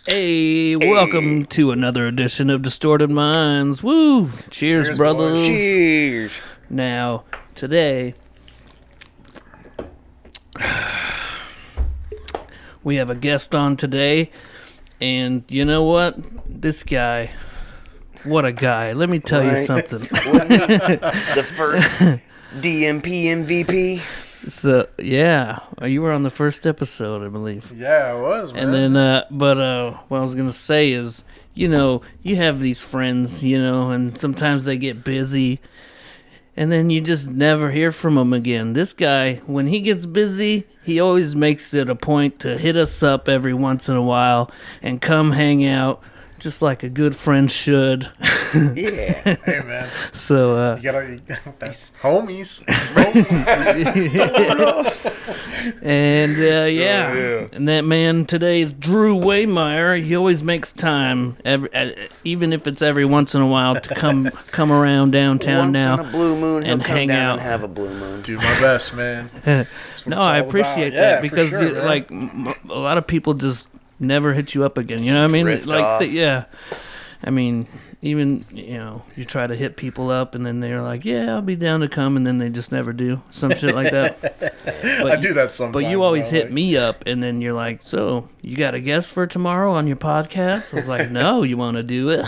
Hey, welcome to another edition of Distorted Minds. Woo! Cheers, brothers. Boys. Cheers. Now, today, we have a guest on today, and you know what? This guy, what a guy. Let me tell you something. The first DMP MVP. So, yeah, you were on the first episode, I believe. Yeah, I was, man. And then, what I was going to say is, you have these friends, and sometimes they get busy, and then you just never hear from them again. This guy, when he gets busy, he always makes it a point to hit us up every once in a while and come hang out, just like a good friend should. Yeah. Hey, man. So, You gotta, that's homies. and yeah. yeah. And that man today is Drew Waymeyer. He always makes time, even if it's every once in a while, to come around downtown Once now. on a blue moon, he'll and come hang down out. and have a blue moon. Do my best, man. That's what No, it's I all appreciate about. that Yeah, because for sure, man. a lot of people just never hit you up again. You know what I mean? Drift off. Yeah. I mean, even you try to hit people up and then they're like, "Yeah, I'll be down to come," and then they just never do some shit like that. But I do that sometimes. But you always though, hit like- me up, and then you're like, "So you got a guest for tomorrow on your podcast?" I was like, "No, you want to do it?"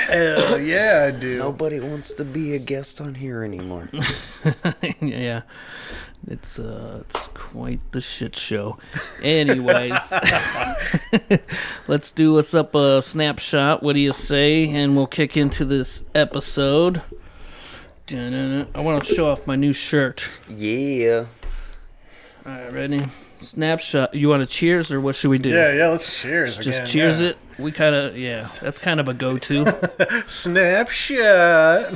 Hell yeah, I do. Nobody wants to be a guest on here anymore. Yeah. It's quite the shit show. Anyways, let's do us up a snapshot. What do you say? And we'll kick into this episode. Dun-dun-dun. I want to show off my new shirt. Yeah. All right, ready? Snapshot. You want to cheers or what should we do? Yeah, let's cheers Just again. cheers yeah. it. We kind of, that's kind of a go-to. Snapshot.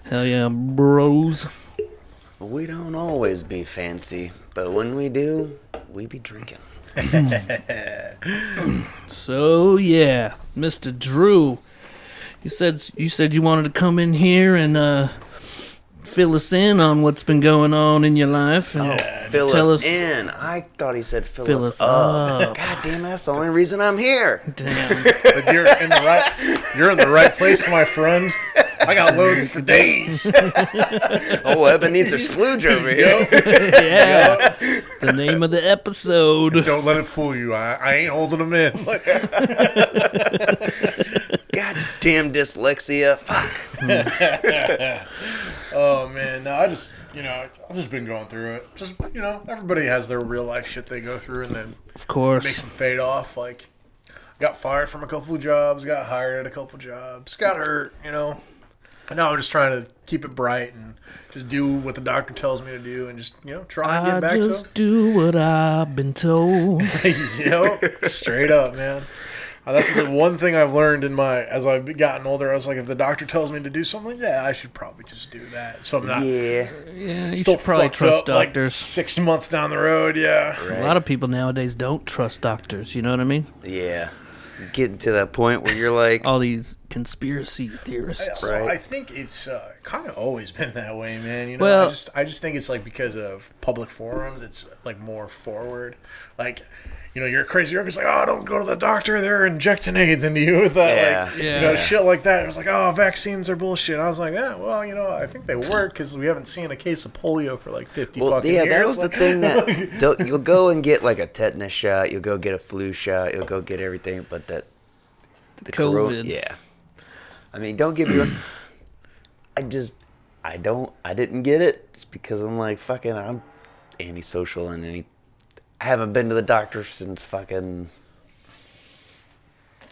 Hell yeah, bros. We don't always be fancy, but when we do, we be drinking. So yeah, Mr. Drew, you said you wanted to come in here and fill us in on what's been going on in your life. And Fill tell us in. I thought he said fill us up. up. God damn, that's the only reason I'm here. Damn. But you're in the right place, my friend. I got loads for days. Oh, Ebenezer Splooge over here. Yeah. The name of the episode. Don't let it fool you. I ain't holding them in. God damn dyslexia. Fuck. Oh man, no, I've just been going through it. Just everybody has their real life shit they go through, and then Of course. makes them fade off. Like, got fired from a couple of jobs, got hired at a couple of jobs, got hurt. And now I'm just trying to keep it bright and just do what the doctor tells me to do, and just try and get back I just do what I've been told. to straight up, man. That's the one thing I've learned as I've gotten older. I was like, if the doctor tells me to do something, yeah, I should probably just do that. So I'm not Yeah. Yeah, you still should probably fucked trust up, like, doctors. 6 months down the road. Yeah. A lot of people nowadays don't trust doctors. You know what I mean? Yeah. Getting to that point where you're like, All these conspiracy theorists. So Right. I think it's kind of always been that way, man. Well- I just think it's like because of public forums, it's like more forward. Like, you're a crazy. You're just like, oh, don't go to the doctor. They're injecting AIDS into you with that, Yeah. like, Yeah. shit like that. It was like, oh, vaccines are bullshit. I was like, yeah, well, I think they work because we haven't seen a case of polio for like 50 well, fucking yeah, years. that was the Like, thing that you'll go and get like a tetanus shot, you'll go get a flu shot, you'll go get everything, but the COVID. yeah. I mean, don't get me wrong. I didn't get it just because I'm like, fucking, I'm antisocial and I haven't been to the doctor since fucking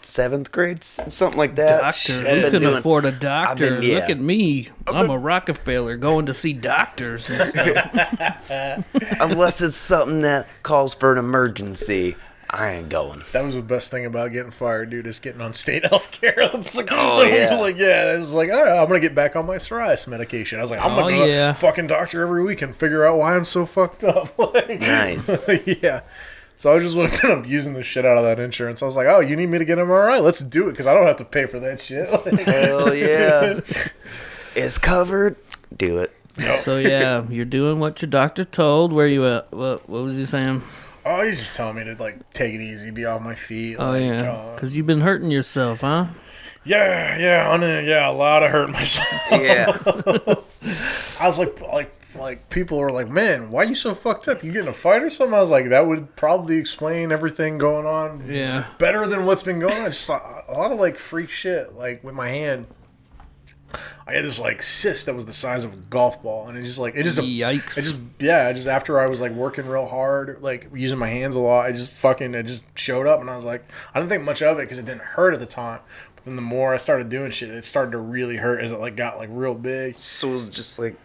7th grade, something like that. Doctor. I've Who been can doing- afford a doctor? yeah. Look at me. I'm a Rockefeller going to see doctors and stuff. Unless it's something that calls for an emergency, I ain't going. That was the best thing about getting fired, dude, is getting on state health care. It's like, Oh, yeah. It was like, all right, I'm going to get back on my psoriasis medication. I was like, I'm going to go to fucking doctor every week and figure out why I'm so fucked up. Like, Nice. Yeah. So I just would have been abusing the shit out of that insurance. I was like, oh, you need me to get MRI? Let's do it, because I don't have to pay for that shit. Like, Hell yeah. It's covered. Do it. So yeah, you're doing what your doctor told. Where you at? What was he saying? oh, he's just telling me to, like, take it easy, be off my feet. Oh like, yeah, because you've been hurting yourself, huh? Yeah, a lot of hurting myself. Yeah. I was like people were like, man, why you so fucked up? You get in a fight or something? I was like, that would probably explain everything going on. Yeah. Better than what's been going on. Just a lot of like freak shit. Like with my hand, I had this like cyst that was the size of a golf ball, and Yikes. after I was like working real hard, like using my hands a lot, it just showed up, and I was like, I didn't think much of it because it didn't hurt at the time. But then the more I started doing shit, it started to really hurt as it like got like real big. So it was just like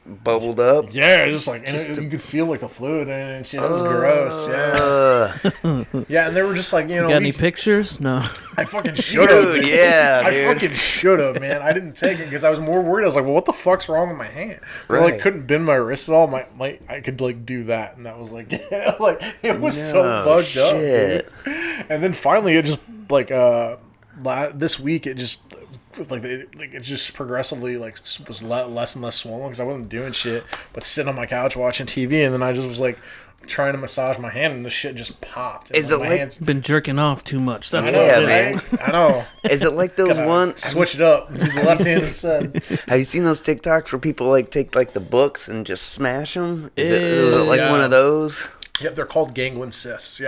bubbled up. Yeah, just like you could feel like the fluid in it and shit. It was gross. Yeah, yeah, and they were just like, Got any pictures? No. I fucking should have. Dude, yeah, I dude. fucking should have, man. I didn't take it because I was more worried. I was like, well, what the fuck's wrong with my hand? I Right. like couldn't bend my wrist at all. I could like do that, and that was like, like it was so No fucked up, shit. dude. And then finally, it just like this week, it just. It just progressively like was less and less swollen because I wasn't doing shit but sitting on my couch watching TV, and then I just was like trying to massage my hand and the shit just popped. And, Is it my like- hands? Been jerking off too much. That's I what know, it is. man. I know. Is it like those Gotta ones? switch it up. Use the left hand instead. Have you seen those TikToks where people like take like the books and just smash them? Is it like Yeah. one of those? Yep, they're called ganglion cysts.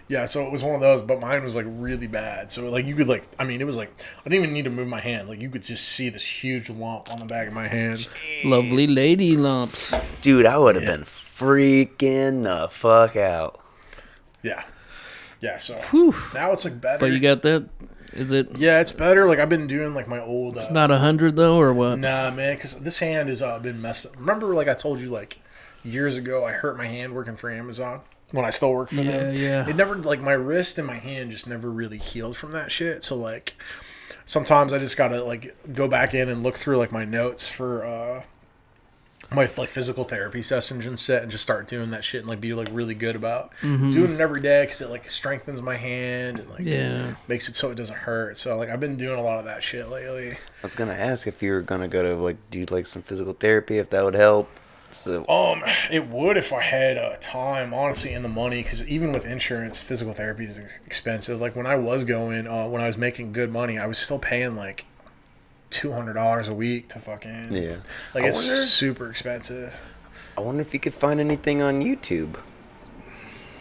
Yeah, so it was one of those, but mine was like really bad. So like you could like, I mean, it was like I didn't even need to move my hand. Like you could just see this huge lump on the back of my hand. Lovely lady lumps. Dude, I would have been freaking the fuck out. Yeah, so Whew. now it's like better. But you got that? Is it Yeah, it's better. Like I've been doing like my old. not 100 though, or what? Nah, man, because this hand has been messed up. Remember, like I told you, like years ago, I hurt my hand working for Amazon when I still work for them. Yeah. It never like my wrist and my hand just never really healed from that shit. So like sometimes I just gotta like go back in and look through like my notes for my like physical therapy sessions and set and just start doing that shit and like be like really good about doing it every day because it like strengthens my hand and like makes it so it doesn't hurt. So like I've been doing a lot of that shit lately. I was gonna ask if you were gonna go to like do like some physical therapy, if that would help. So It would if I had time, honestly, and the money. Because even with insurance, physical therapy is expensive. Like when I was going, when I was making good money, I was still paying like $200 a week to fucking. Yeah. Like I it's wonder- super expensive. I wonder if you could find anything on YouTube.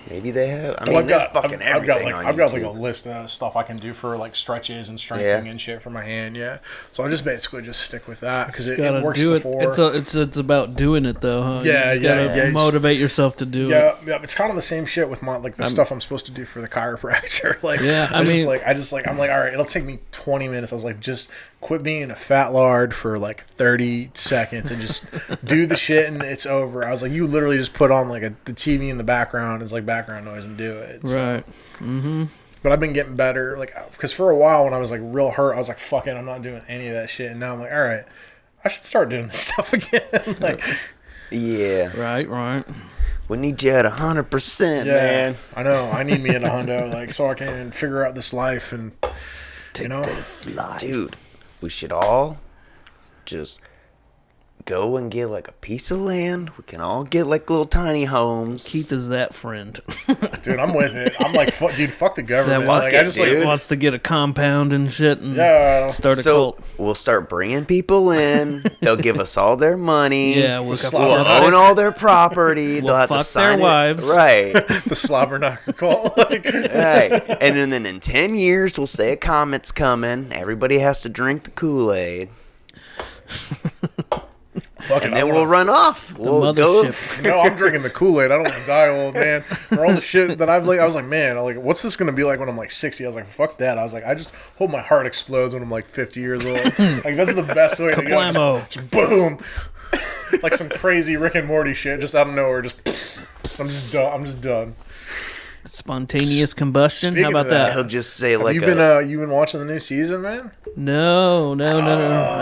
Maybe they have. I mean, Well, there's fucking everything on I've got like a YouTube. list of stuff I can do for like stretches and strengthening and shit for my hand. Yeah, so I just basically just stick with that because it Gotta works do it. before. It's about doing it though, huh? Yeah, you just gotta yeah. motivate yourself to do it. Yeah, it's kind of the same shit with my like the stuff I'm supposed to do for the chiropractor. Like, Yeah, I I'm mean- like, all right, it'll take me 20 minutes. I was like, just quit being a fat lard for like 30 seconds and just do the shit and it's over. I was like, you literally just put on like the TV in the background as like background noise and do it. So, Right. but I've been getting better, like, because for a while when I was like real hurt, I was like, fuck it, I'm not doing any of that shit. And now I'm like, all right, I should start doing this stuff again. Like, Yeah. Right. We need you at 100%, yeah, man. I know. I need me in a hundo, like, so I can figure out this life and, you know, Dude, we should all just go and get like a piece of land. We can all get like little tiny homes. Keith is that friend dude, I'm with it. I'm like, dude, fuck the that government. wants, Like, I just like, wants to get a compound and shit and Yeah. start a So cult. we'll start bringing people in. They'll give us all their money. Yeah, we'll slobber We'll own all their property. We'll They'll have to fuck sign their it. wives. Right. the slobber knocker cult. Like, Right. And then in 10 years, we'll say a comet's coming. Everybody has to drink the Kool-Aid. Fuck it, and I then wanna- we'll run off. We'll go. mothership. No, I'm drinking the Kool-Aid. I don't want to die old, man. For all the shit that I've like, I was like, man, I'm like, what's this gonna be like when I'm like 60? I was like, fuck that. I was like, I just hope my heart explodes when I'm like 50 years old. Like that's the best way to go. Kablamo. Just boom, like some crazy Rick and Morty shit, just out of nowhere. Just, I'm just done. I'm just done. Spontaneous combustion. Speaking How about of that, He'll just say like you been watching the new season, man? No. I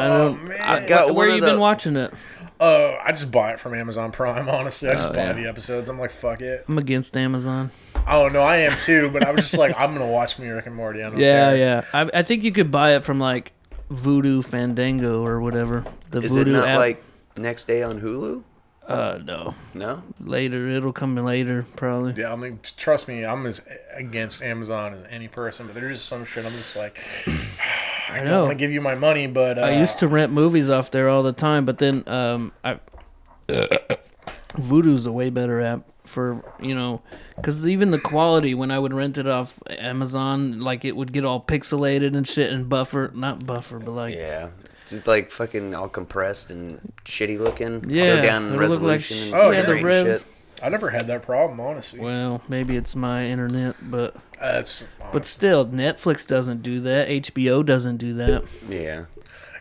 don't. Man. I've got Where one you of been the. watching it? I just buy it from Amazon Prime. Honestly, I just buy yeah. the episodes. I'm like, fuck it. I'm against Amazon. Oh no, I am too. But I was just like, I'm gonna watch me Rick and Morty. I don't Yeah, care. yeah. I think you could buy it from like Voodoo Fandango or whatever. The Is Voodoo it not app. like next day on Hulu? No. No. Later. It'll come later, probably. Yeah, I mean, trust me, I'm as against Amazon as any person, but there's just some shit I'm just like, I don't know. want to give you my money, but I used to rent movies off there all the time, but then Voodoo's a way better app for, because even the quality, when I would rent it off Amazon, like it would get all pixelated and shit and not buffer, but like, Yeah. Just like fucking all compressed and shitty looking. Yeah, Go down in it'll look like resolution. Oh, and yeah, the great res- shit. I never had that problem, honestly. well, maybe it's my internet, but But still, Netflix doesn't do that. HBO doesn't do that. Yeah.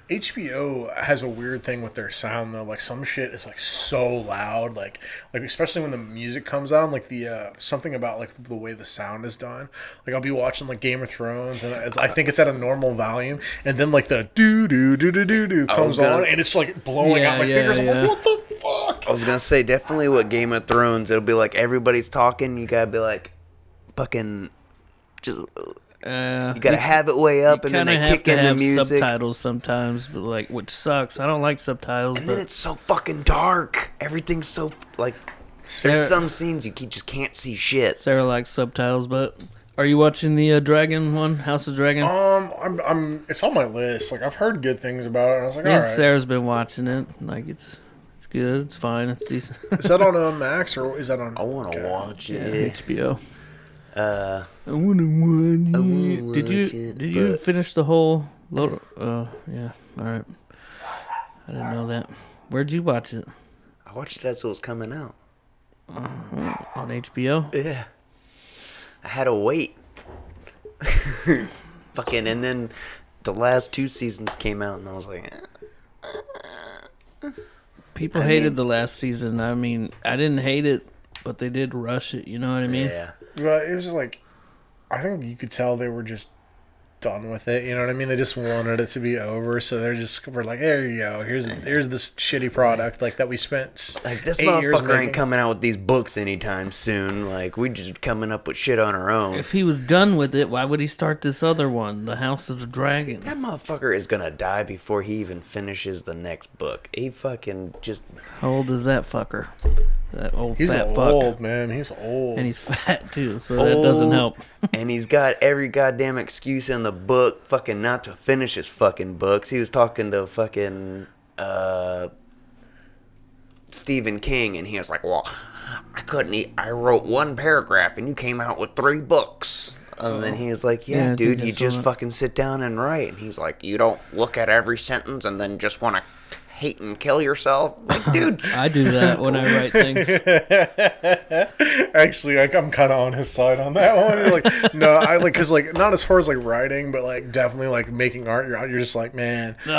HBO has a weird thing with their sound though. Like some shit is like so loud, like especially when the music comes on, like the something about like the way the sound is done. Like I'll be watching like Game of Thrones, and I think it's at a normal volume, and then like the doo doo doo doo doo doo comes on, and it's like blowing out my speakers. I'm like, what the fuck? I was gonna say definitely with Game of Thrones, it'll be like everybody's talking. You gotta be like, fucking, just you gotta have it way up, and then Kind they of have kick to in the have music, subtitles sometimes, but like, which sucks. I don't like subtitles. and but then it's so fucking dark. Everything's so like. Sarah- There's some scenes just can't see shit. Sarah likes subtitles, but are you watching the Dragon one, House of Dragon? I'm. It's on my list. Like I've heard good things about it. And I was like, Me all and right. Sarah's been watching it. Like it's good. It's fine. It's decent. Is that on Max or is that on? I want to Okay. watch Yeah, it. HBO. Uh, I wanna watch wanna it. Did you watch it, did you but- finish the whole? Yeah. All right. I didn't know that. Where'd you watch it? I watched it as it was coming out. On HBO. Yeah. I had to wait. Fucking, and then the last 2 seasons came out, and I was like, People hated the last season. I mean, I didn't hate it, but they did rush it. You know what I mean? yeah. But it was just like, I think you could tell they were just done with it. You know what I mean? They just wanted it to be over, so we're like, there you go. Here's this shitty product like that we spent Like, this 8 years motherfucker ain't making. coming out with these books anytime soon. Like, we just coming up with shit on our own. If he was done with it, why would he start this other one, The House of the Dragon? That motherfucker is gonna die before he even finishes the next book. He fucking just... How old is that fucker? That old He's fat old, fuck. man. He's old. And he's fat too, so that doesn't old, help. And he's got every goddamn excuse in the book fucking not to finish his fucking books. He was talking to fucking Stephen King, and he was like, well, I wrote 1 paragraph and you came out with 3 books. And then he was like, Yeah, I dude, think I you saw just that. fucking sit down and write. And he's like, you don't look at every sentence and then just want to hate and kill yourself. Like, dude. I do that when I write things. Actually, I'm kind of on his side on that one. You're like, no, I like because like not as far as like writing, but like definitely like making art. You're just like, man, you're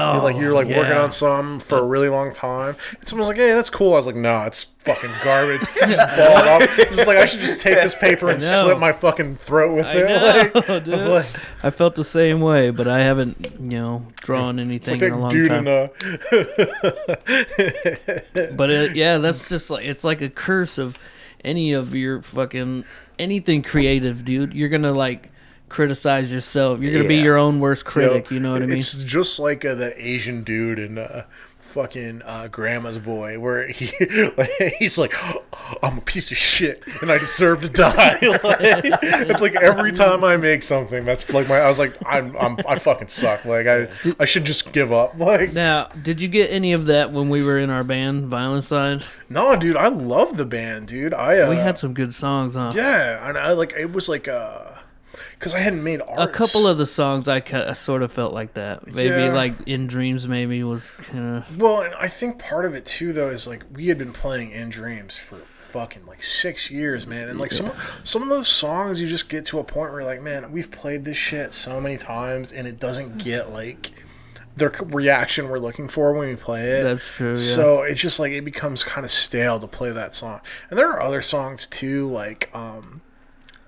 like working yeah. on some for a really long time. And someone's like, hey, that's cool. I was like, no, it's fucking garbage. Just balled up. Just like I should just take this paper and know. slit my fucking throat with I it. know, Like, dude. I was like, I felt the same way, but I haven't, drawn it's anything like in a that long dude time. But that's just like it's like a curse of any of your fucking anything creative, dude. You're gonna like criticize yourself. You're gonna be Yeah. your own worst critic. You know what I mean? It's just like that Asian dude in fucking Grandma's Boy, where he's like, I'm a piece of shit and I deserve to die. Like, it's like every time I make something, that's like I was like, I fucking suck. Like I should just give up. Like Now, did you get any of that when we were in our band, Violent Side? no, dude, I love the band, dude. We had some good songs, huh? yeah, and I like it was like because I hadn't made art. A couple of the songs I sort of felt like that. Maybe Yeah. like In Dreams maybe was kind of... Well, and I think part of it too, though, is like we had been playing In Dreams for fucking like 6 years, man, and like some of those songs, you just get to a point where you're like, man, we've played this shit so many times, and it doesn't get like the reaction we're looking for when we play it. That's true, yeah. So it's just like it becomes kind of stale to play that song. And there are other songs too, like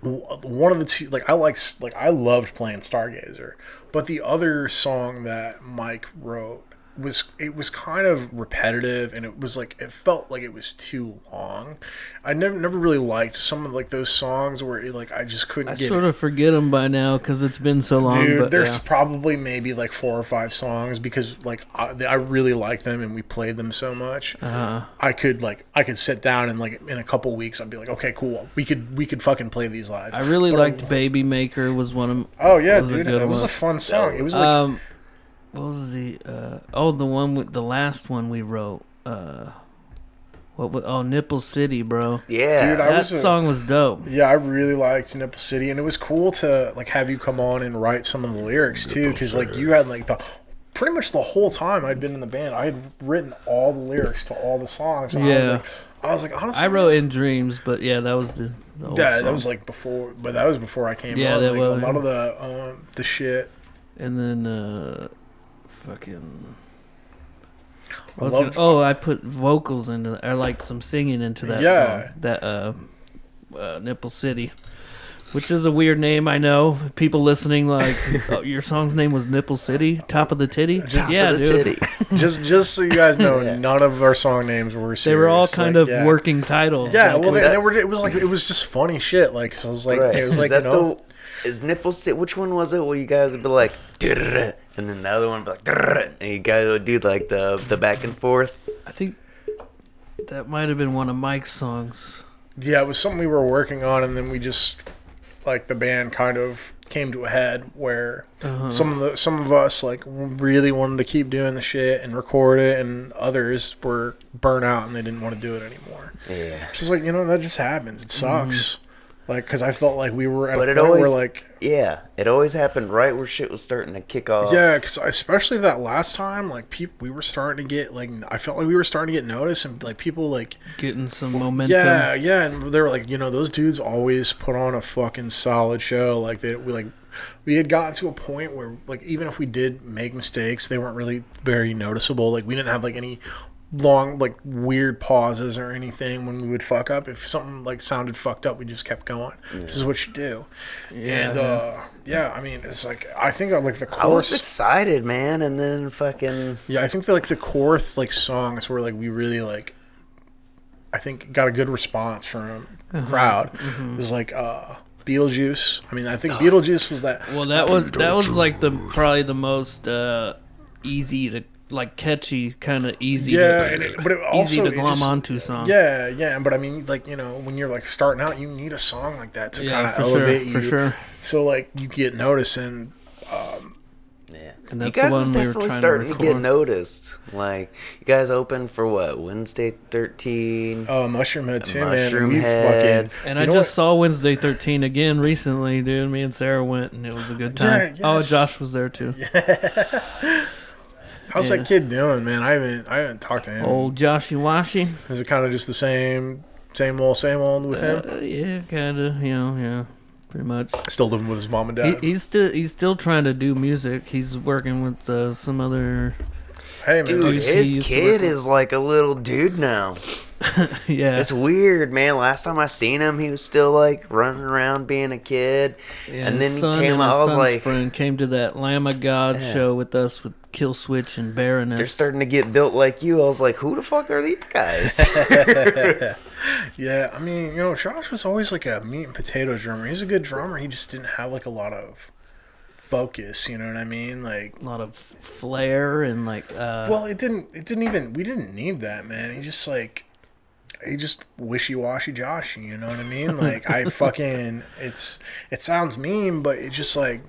one of the two, like I loved playing Stargazer, but the other song that Mike wrote was kind of repetitive, and it felt like it was too long. I never really liked some of like those songs where I just couldn't I get sort of forget them by now because it's been so long. Dude, but there's yeah. probably maybe like 4 or 5 songs because like I really like them and we played them so much. I could sit down and like in a couple weeks I'd be like, okay, cool, we could fucking play these live. I really But liked Baby Maker was one of... Oh yeah, was a dude, good it was one. a fun song. It was like What was the the one with the last one we wrote? What was, Nipple City, bro. Yeah. Dude, That song was dope. yeah, I really liked Nipple City, and it was cool to like have you come on and write some of the lyrics too, because like you had like pretty much the whole time I'd been in the band, I had written all the lyrics to all the songs. And Yeah. I was like, honestly, I wrote In Dreams, but yeah, that was the old yeah, song. that was like before, but that was before I came Yeah, on. that Like, was. a lot of the shit. And then fucking... I loved- I put vocals into, or like some singing into that Yeah. song. That Nipple City, which is a weird name. I know people listening like, oh, your song's name was Nipple City, top of the titty. Top yeah, of the dude. titty. just so you guys know, Yeah. none of our song names were serious. They were all kind Like, of yeah. working titles. Yeah, like, well, is they that- were. It was just funny shit. Like, so I was like, Right. it was like, is that is Nipple City? Which one was it? Where you guys would be like, "Durr," and then the other one would be like, "Durr," and you guys would do like the back and forth. I think that might have been one of Mike's songs. yeah, it was something we were working on, and then we just like the band kind of came to a head where some of us like really wanted to keep doing the shit and record it, and others were burnt out and they didn't want to do it anymore. Yeah. It's just like, that just happens. It sucks. Like, because I felt like we were at But a it point where always- like. Yeah, it always happened right where shit was starting to kick off. Yeah, because especially that last time, like we were starting to get like I felt like we were starting to get noticed, and like people like Getting some momentum. yeah, and they were like, those dudes always put on a fucking solid show. Like we had gotten to a point where like even if we did make mistakes, they weren't really very noticeable. Like we didn't have like any long like weird pauses or anything when we would fuck up. If something like sounded fucked up, we just kept going. This is what you do. Yeah. And yeah, I mean, it's like I think like the I was chorus. excited, man, and then fucking Yeah, I think like the chorus like songs were like we really like. I think got a good response from the crowd. It was like Beetlejuice. I mean, I think Beetlejuice was that. Well, that was like probably the most easy to like catchy kind of easy. Yeah, to, but it also easy to it glom just- onto song. Yeah, but I mean, like when you're like starting out, you need a song like that to kind Yeah, of for sure, elevate you. for sure. So like you get noticed, and yeah. And You that's the guys one was we were definitely trying to starting to get record. noticed. Like you guys opened for what, Wednesday 13? Mushroom Head too, man. Mushroom We've Head. fucking. And you I know just what? saw Wednesday 13 again recently, dude. Me and Sarah went, and it was a good time. Yeah, Oh, yes. Josh was there too. How's yeah. that kid doing, man? I haven't talked to him. Old Joshy Washy. Is it kind of just the same old with him? Yeah, kind of. Yeah, pretty much. Still living with his mom and dad. He's still trying to do music. He's working with some other. Hey man, Dude, Dude, he his used to kid work with- is like a little dude now. Yeah, It's weird, man. Last time I seen him, he was still like running around being a kid. yeah, and his then he son came and out, his I was son's like, friend came to that Lamb of God Yeah. show with us with Kill Switch and Baroness. they're starting to get built like you. I was like, who the fuck are these guys? yeah. I mean, Josh was always like a meat and potato drummer. He's a good drummer. He just didn't have like a lot of focus. You know what I mean? Like, a lot of flair and like. well, it didn't even. We didn't need that, man. He just wishy-washy Joshy, you know what I mean? Like, I fucking, it sounds mean, but it just, like,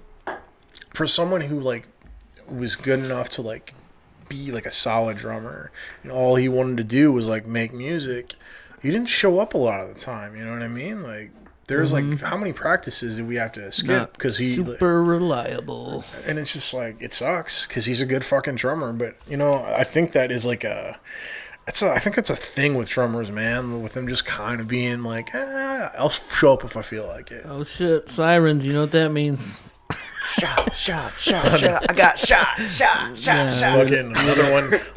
for someone who, like, was good enough to, like, be, like, a solid drummer, and all he wanted to do was, like, make music, he didn't show up a lot of the time, you know what I mean? Like, There's like, how many practices did we have to skip Not because he super reliable. and it's just like it sucks because he's a good fucking drummer. But you know, I think that is like I think that's a thing with drummers, man. With them just kind of being like, I'll show up if I feel like it. Oh shit, sirens! You know what that means? Shot, shot, shot, shot. I got shot, shot, shot, shot. Fucking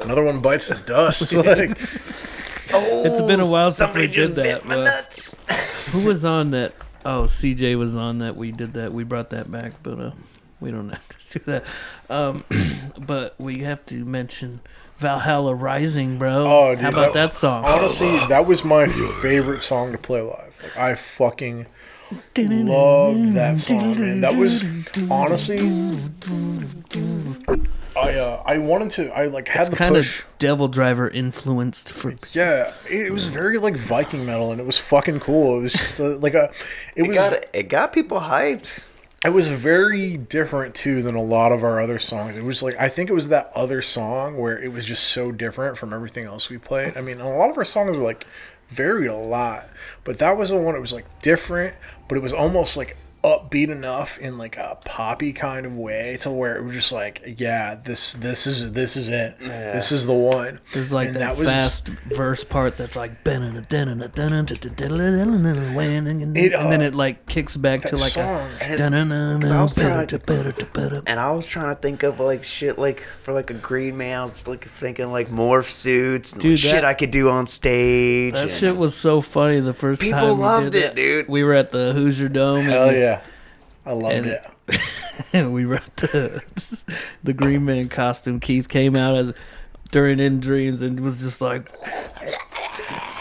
another one bites the dust. Like, Oh, It's been a while since somebody we just did that, bit my but- nuts. Who was on that? Oh, CJ was on that. We did that. We brought that back, but we don't have to do that. But we have to mention Valhalla Rising, bro. Oh, dude, how about that song? honestly, that was my favorite song to play live. Like, I fucking loved that song, man. That was honestly, I wanted to. I like had the Kind push. of Devil Driver influenced for. Yeah, it was very like Viking metal, and it was fucking cool. It was just It got people hyped. It was very different too than a lot of our other songs. It was like I think it was that other song where it was just so different from everything else we played. I mean, a lot of our songs were like varied a lot, but that was the one that was like different, but it was almost like upbeat enough in like a poppy kind of way to where it was just like, yeah, this is it. This is the one. There's like And that was- fast verse part that's like and then it like kicks back to that like song. And I was trying to think of like shit like for like a Green Man. I was just like thinking like morph suits and Dude, shit that- I could do on stage. that and shit was so funny the first People time we loved did it, that. dude. We were at the Hoosier Dome. Hell yeah, I loved and- it. And we were at the Green Man costume. Keith came out as during In Dreams and was just like,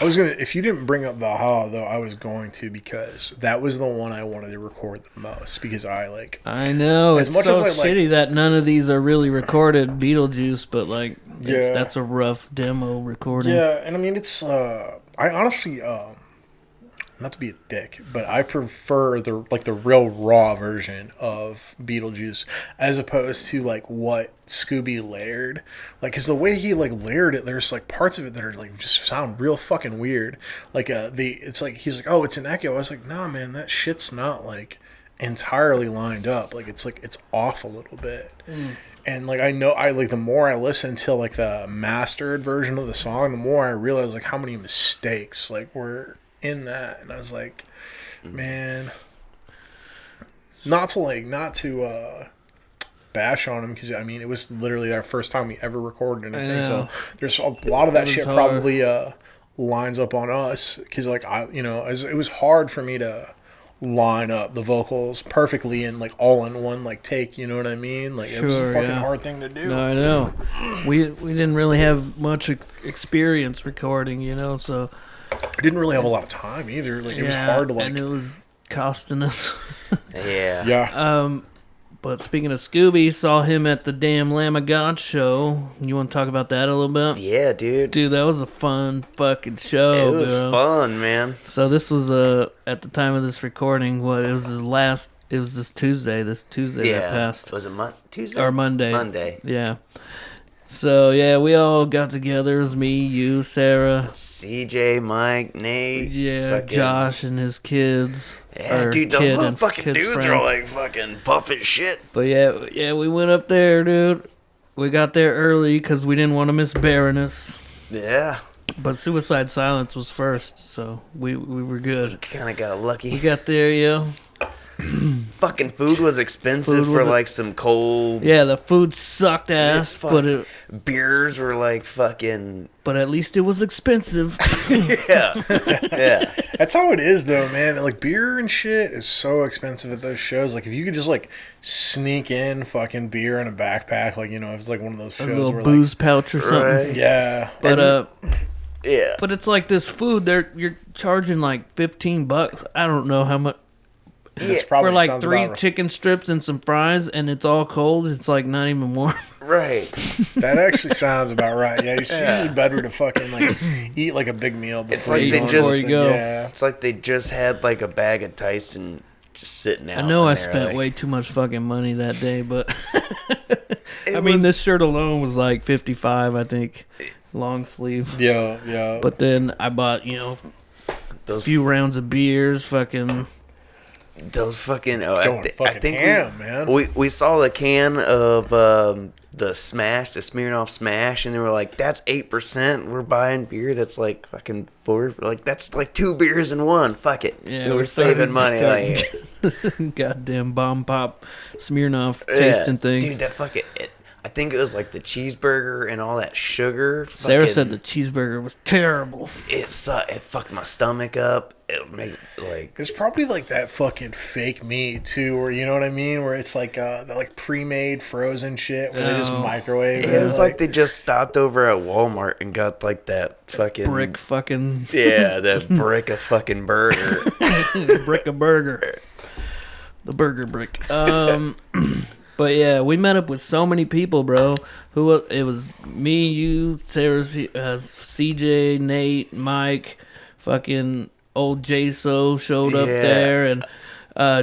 I was gonna. If you didn't bring up Valhalla though, I was going to because that was the one I wanted to record the most because I like. I know As it's much so as I like- shitty that none of these are really recorded Beetlejuice, but like, Yeah. that's a rough demo recording. Yeah, and I mean it's. I honestly, not to be a dick, but I prefer the real raw version of Beetlejuice as opposed to like what Scooby layered. Like, cause the way he like layered it, there's like parts of it that are like just sound real fucking weird. Like it's like he's like, oh, it's an echo. I was like, nah, man, that shit's not like entirely lined up. Like it's off a little bit. And like I like the more I listen to like the mastered version of the song, the more I realize like how many mistakes like were in that. And I was like, man, not to bash on him because I mean it was literally our first time we ever recorded anything. So there's a lot of that was shit hard. probably lines up on us because like it was hard for me to line up the vocals perfectly and like all in one like take, you know what I mean? Like it was a Sure, fucking yeah. hard thing to do. No, I know. We didn't really have much experience recording, you know, so I didn't really have a lot of time either. Like it was yeah, hard to like and it was costing us. Yeah. yeah. But speaking of Scooby, saw him at the damn Lamb of God show. You want to talk about that a little bit? Yeah, dude. Dude, that was a fun fucking show, It was bro. fun, man. So this was at the time of this recording, it was this Tuesday that Yeah. passed. Was it Tuesday? Or Monday. Monday. Yeah. So yeah, we all got together. It was me, you, Sarah, CJ, Mike, Nate. yeah, fucking- Josh and his kids. Yeah, or dude, those kid little and fucking kid's dudes friend. are like fucking buff as shit. But yeah, we went up there, dude. We got there early because we didn't want to miss Baroness. Yeah. But Suicide Silence was first, so we were good. Kind of got We lucky. got there, yeah. Fucking food was expensive Food for was- like some cold. Yeah, the food sucked ass, fuck- Beers were like fucking. but at least it was expensive. Yeah. Yeah. That's how it is though, man. Like beer and shit is so expensive at those shows. Like if you could just like sneak in fucking beer in a backpack, like if it's like one of those A shows little where booze pouch or something. Right. yeah. But Yeah. but it's like this food. You're charging like $15. I don't know how much It's probably for like sounds 3 about chicken strips and some fries, and it's all cold. It's like not even warm. Right. That actually sounds about right. Yeah, it's Yeah. usually better to fucking like eat like a big meal before It's like you they go. just- Before you go. Yeah. It's like they just had like a bag of Tyson just sitting out. I know I and they're spent like- way too much fucking money that day, but It I mean, was- this shirt alone was like 55, I think, long sleeve. Yeah, yeah. But then I bought, a those few rounds of beers, fucking Those fucking Going fucking ham, man. We saw the can of the Smirnoff Smash, and they were like, "That's 8%. We're buying beer that's like fucking 4. Like that's like 2 beers in one. Fuck it. Yeah, we're saving money. Like, goddamn bomb pop Smirnoff tasting things. dude. That fucking. I think it was like the cheeseburger and all that sugar. Sarah said the cheeseburger was terrible. It fucked my stomach up. It made like It's probably like that fucking fake meat too, or you know what I mean, where it's like that like pre-made frozen shit where they just microwave it was like they just stopped over at Walmart and got like that fucking Brick fucking that brick of fucking burger. brick of burger. The burger brick. But yeah, we met up with so many people, bro. It was me, you, Sarah, CJ, Nate, Mike, fucking old Jaso showed up there, and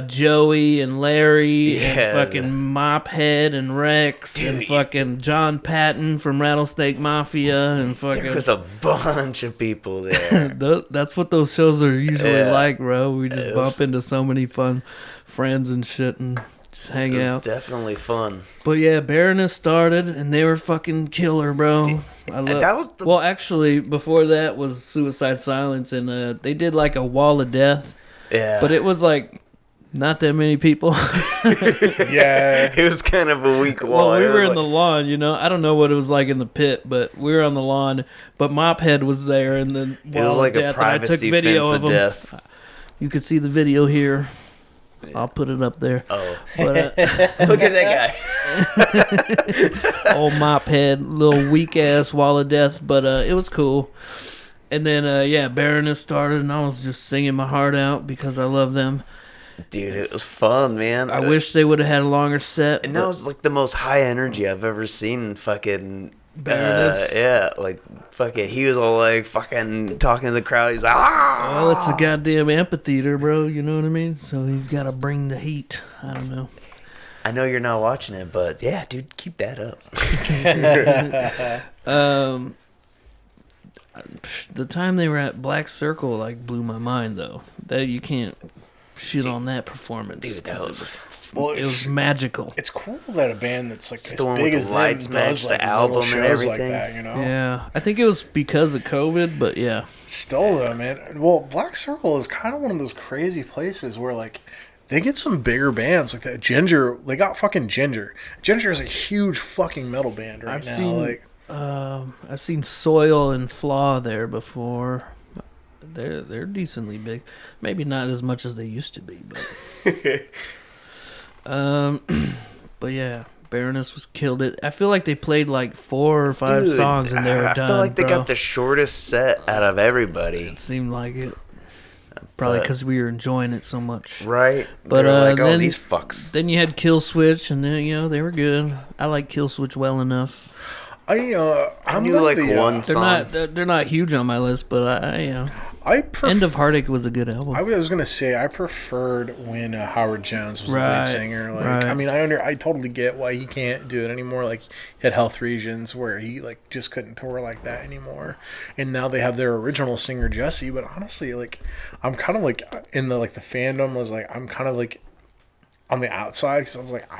Joey and Larry, and fucking Mophead and Rex, and fucking John Patton from Rattlesnake Mafia, and fucking. There was a bunch of people there. That's what those shows are usually like, bro. We just bump into so many fun friends and shit, and just hang out. Definitely fun. But yeah, Baroness started, and they were fucking killer, bro. Well, actually, before that was Suicide Silence, and they did like a Wall of Death. Yeah. But it was like not that many people. Yeah. It was kind of a weak wall. Well, we were in the lawn, you know. I don't know what it was like in the pit, but we were on the lawn. But Mophead was there, and then it was like a privacy fence of death. You could see the video here. I'll put it up there. Oh. But, look at that guy. Old Mophead, little weak ass Wall of Death, but it was cool. And then Baroness started, and I was just singing my heart out because I love them. Dude, it was fun, man. I wish they would have had a longer set. And that was like the most high energy I've ever seen in fucking Baroness. like fucking he was all like fucking talking to the crowd. He's like, ah. Well, it's a goddamn amphitheater, bro. You know what I mean? So he's got to bring the heat. I don't know. I know you're not watching it, but yeah, dude, keep that up. The time they were at Black Circle like blew my mind, though. That you can't shit on that performance. Dude, that was. It was magical. It's cool that a band that's like as the one big with as the them lights does match like the album little and shows like everything. that, you know? Yeah, I think it was because of COVID, but yeah. Still though, man. Well, Black Circle is kind of one of those crazy places where like they get some bigger bands like that. Ginger, they got fucking Ginger. Ginger is a huge fucking metal band right now. I've seen Soil and Flaw there before. They're decently big. Maybe not as much as they used to be, but but yeah, Baroness was killed it. I feel like they played like 4 or 5 songs and they were done. I feel like they bro. got the shortest set out of everybody. It seemed like it. Probably because we were enjoying it so much. Right? But like, then, these fucks. Then you had Kill Switch, and then they were good. I like Kill Switch well enough. I knew like one song. They're not huge on my list, but End of Heartache was a good album. I was gonna say I preferred when Howard Jones was the lead singer. Like, right. I mean, I totally get why he can't do it anymore. Like, he had health reasons where he like just couldn't tour like that anymore. And now they have their original singer Jesse. But honestly, like, I'm kind of like in the like the fandom was like I'm kind of like on the outside because I was like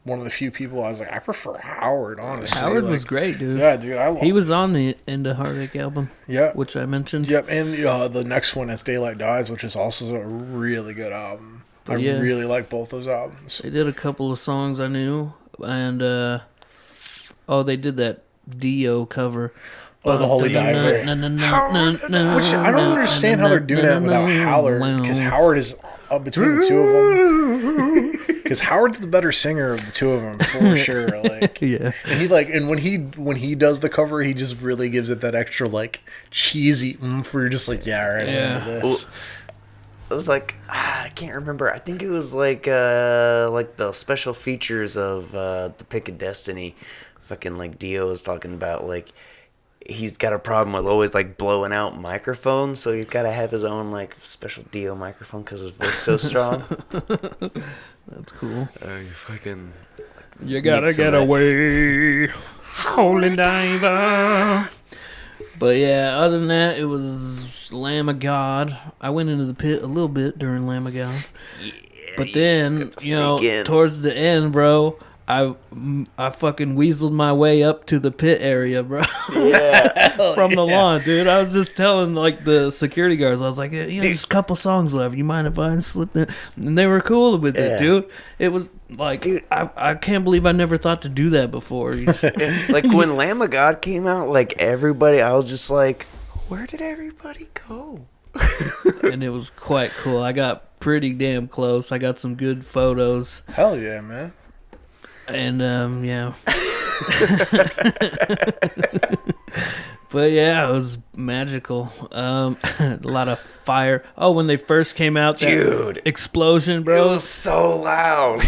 one of the few people I was like I prefer Howard. Honestly, Howard like, was great, dude. Yeah, dude, he was on the End of Heartache album. Yeah, which I mentioned. Yep, and the next one is Daylight Dies, which is also a really good album. I really like both those albums. They did a couple of songs I knew, and they did that Dio cover. Oh, the Holy Diver. Which I don't understand how they're doing that without Howard, because Howard is up between the two of them. Because Howard's the better singer of the two of them for sure. Like, yeah, and he like, and when he does the cover, he just really gives it that extra like cheesy oomph. Where you're just like, yeah, right. Yeah. This. It was like I can't remember. I think it was like the special features of the Pick of Destiny. Fucking like Dio was talking about like. He's got a problem with always like blowing out microphones, so he's got to have his own like special Dio microphone because his voice is so strong. That's cool. You fucking. You gotta get away, Holy Diver. But yeah, other than that, it was Lamb of God. I went into the pit a little bit during Lamb of God. But He's then, got to you know, sneak in. towards the end, bro, I fucking weaseled my way up to the pit area, bro. Yeah. From the lawn, dude. I was just telling like the security guards, I was like, you know, there's a couple songs left. You mind if I slip in? And they were cool with Yeah. it, dude. It was like, Dude. I can't believe I never thought to do that before. Like when Lamb of God came out, like everybody, I was just like, where did everybody go? And it was quite cool. I got pretty damn close. I got some good photos. Hell yeah, man. And yeah. But yeah, it was magical. A lot of fire. Oh, when they first came out, that Dude. explosion, It bro. was so loud.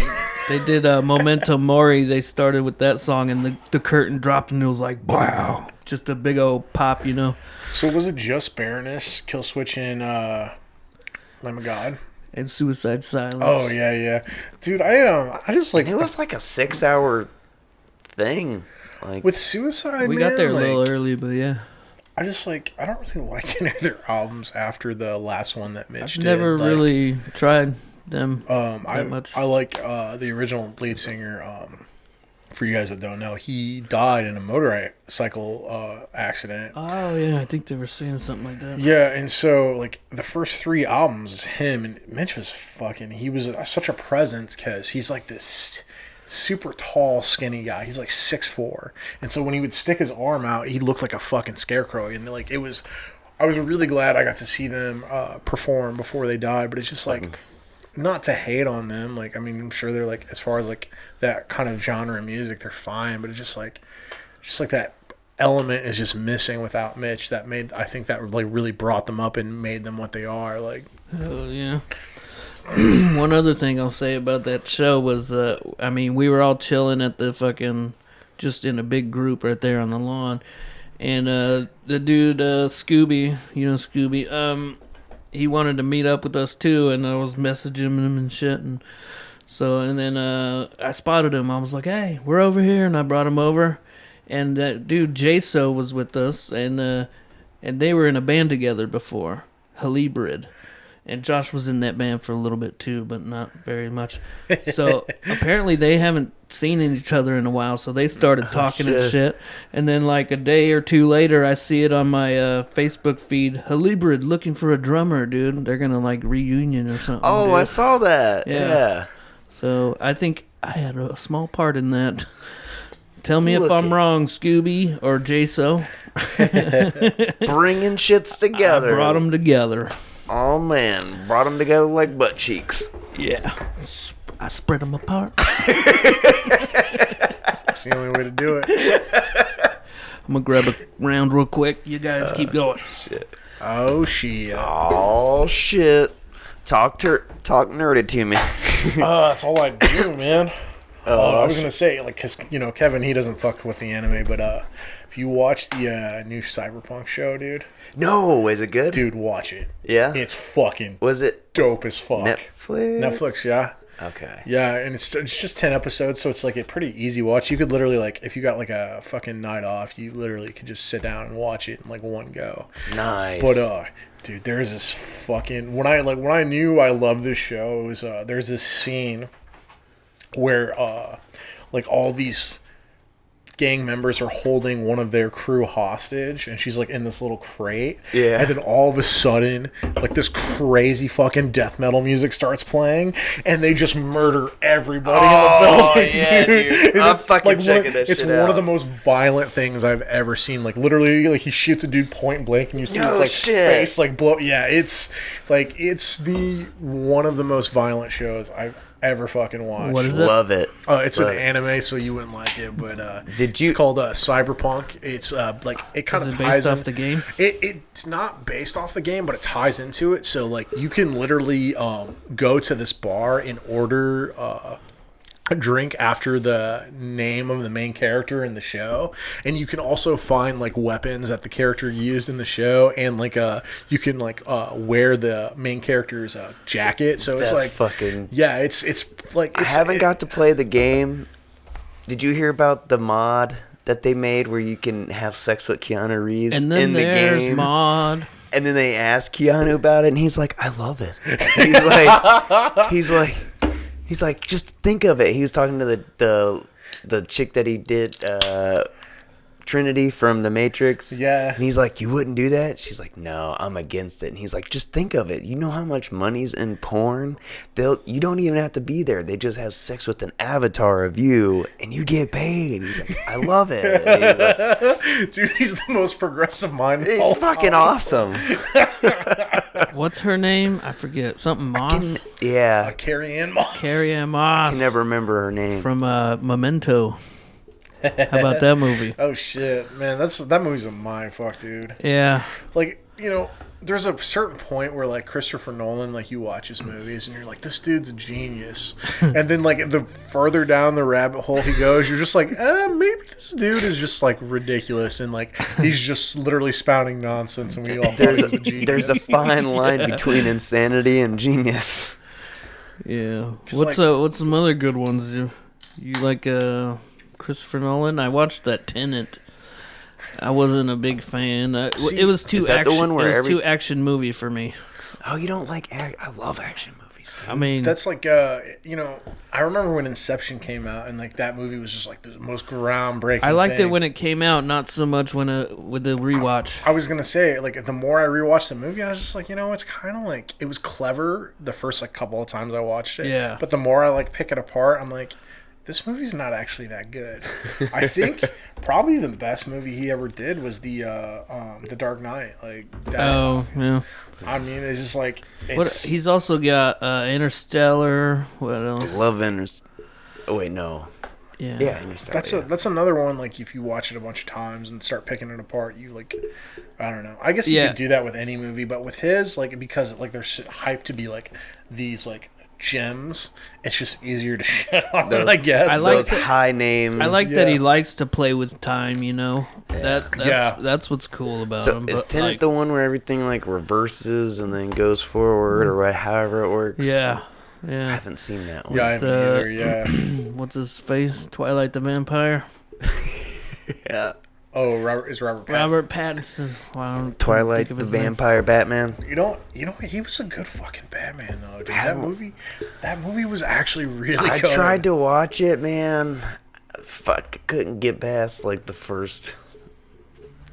They did Memento Mori. They started with that song, and the curtain dropped, and it was like, wow, just a big old pop, you know. So was it just Baroness, Killswitch, and Lamb of God? And Suicide Silence. Oh yeah. Dude, I just like It was like a 6-hour thing. Like with Suicide. we man, got there a little like, early, but yeah, I just like I don't really like any of their albums after the last one that Mitch I've did. never Like, really tried them. I much. I like the original lead singer. For you guys that don't know, he died in a motorcycle accident. Oh yeah, I think they were saying something like that. Yeah, and so like the first 3 albums is him, and Mitch was fucking. He was such a presence because he's like this super tall, skinny guy. He's like 6'4", and so when he would stick his arm out, he looked like a fucking scarecrow. And like it was, I was really glad I got to see them perform before they died. But it's just like, not to hate on them. Like I mean, I'm sure they're like as far as like that kind of genre of music, they're fine. But it's just like that element is just missing without Mitch. That made I think that like really brought them up and made them what they are. Like Oh yeah. One other thing I'll say about that show was, I mean, we were all chilling at the fucking, just in a big group right there on the lawn, and the dude Scooby, you know Scooby, he wanted to meet up with us too, and I was messaging him and shit, and so and then I spotted him. I was like, hey, we're over here, and I brought him over, and that dude Jaso was with us, and they were in a band together before, Halibrid. And Josh was in that band for a little bit too, but not very much. So apparently they haven't seen each other in a while, so they started talking and shit. And then like a day or two later, I see it on my Facebook feed. Halibrid looking for a drummer, dude. They're gonna like reunion or something. oh, dude. I saw that. Yeah. Yeah. So I think I had a small part in that. Tell me if Look I'm it. wrong, Scooby or Jaso. Bringing shits I together. brought them together. Oh man, brought them together like butt cheeks. Yeah, I spread them apart. it's the only way to do it. I'm gonna grab a round real quick. You guys keep going. Shit. Oh shit. Oh shit. Talk nerded to me. That's all I do, man. I was gonna say, like, cause you know Kevin, he doesn't fuck with the anime, but if you watch the new Cyberpunk show, dude, Is it good? dude, watch it. Yeah. It's fucking Was it dope as fuck. Netflix? Netflix, yeah. Okay. Yeah, and it's just 10 episodes, so it's like a pretty easy watch. You could literally like, if you got like a fucking night off, you literally could just sit down and watch it in like one go. Nice. But dude, there's this fucking when I knew I loved this show, it was there's this scene where like all these gang members are holding one of their crew hostage, and she's like in this little crate. Yeah. And then all of a sudden, like this crazy fucking death metal music starts playing, and they just murder everybody in the building. Yeah, dude. And I'm it's fucking like checking that it's shit one out. of the most violent things I've ever seen. Like literally, like he shoots a dude point blank, and you see No his like shit. face like blow. Yeah, it's like it's the one of the most violent shows I've ever fucking watched. What is it? Love it. It's an Love it. anime, so you wouldn't like it. But Did you- It's called Cyberpunk. It's like it kind Is of it ties based in. off the game? It's not based off the game, but it ties into it. So like you can literally go to this bar and order a drink after the name of the main character in the show, and you can also find like weapons that the character used in the show, and like you can like wear the main character's jacket. So it's That's like fucking. yeah, it's like I haven't got to play the game. Did you hear about the mod that they made where you can have sex with Keanu Reeves And then in the there's game? Mod. And then they asked Keanu about it, and he's like, "I love it." He's like, He's like, just think of it. He was talking to the chick that he did Trinity from The Matrix. Yeah. And he's like, you wouldn't do that? She's like, no, I'm against it. And he's like, just think of it. You know how much money's in porn? You don't even have to be there. They just have sex with an avatar of you, and you get paid. He's like, I love it. Like, Dude, he's the most progressive mind. it's fucking awesome. What's her name? I forget. Something Moss. Yeah. Carrie Ann Moss. Carrie Ann Moss. I can never remember her name. From Memento. How about that movie? Oh shit, man, that movie's a mind fuck, dude. Yeah. Like, you know, there's a certain point where like Christopher Nolan, like you watch his movies and you're like, this dude's a genius, and then like the further down the rabbit hole he goes, you're just like, maybe this dude is just like ridiculous and like he's just literally spouting nonsense, and we all thought he was a genius. There's a fine line between insanity and genius. Yeah. Just What's some other good ones? You like Christopher Nolan? I watched that Tenet. I wasn't a big fan. See, it was too is that the action. one where it was too action movie for me. Oh, you don't like I love action movies, dude. I mean, That's like, you know, I remember when Inception came out, and like that movie was just like the most groundbreaking. I liked thing. it when it came out, not so much when with the rewatch. I was gonna say, like, the more I rewatched the movie, I was just like, you know, it's kind of like it was clever the first like couple of times I watched it. Yeah. But the more I like pick it apart, I'm like, this movie's not actually that good. I think probably the best movie he ever did was the Dark Knight. Like, that, Oh, yeah. I mean, it's just like What? it's. He's also got Interstellar. What else? Love Oh wait, no. Yeah. Yeah, Interstellar. That's another one. Like, if you watch it a bunch of times and start picking it apart, you like, I don't know. I guess you Yeah. could do that with any movie, but with his, like, because like they're hyped to be like these like gems, it's just easier to shit on them, I guess. I like those that- high name. I like that he Yeah. likes to play with time. You know, Yeah. that's what's cool about So him. is but, Tenet like, the one where everything like reverses and then goes forward or however it works? Yeah. I Yeah. haven't seen that one. Yeah, I haven't the- either. Yeah. What's his face? Twilight the Vampire. Yeah. Oh, Robert Pattinson. Robert Pattinson. Wow, I don't Twilight think of the his name. Vampire Batman. You know, he was a good fucking Batman though, dude. That movie was actually really I good. tried to watch it, man. Fuck, couldn't get past like the first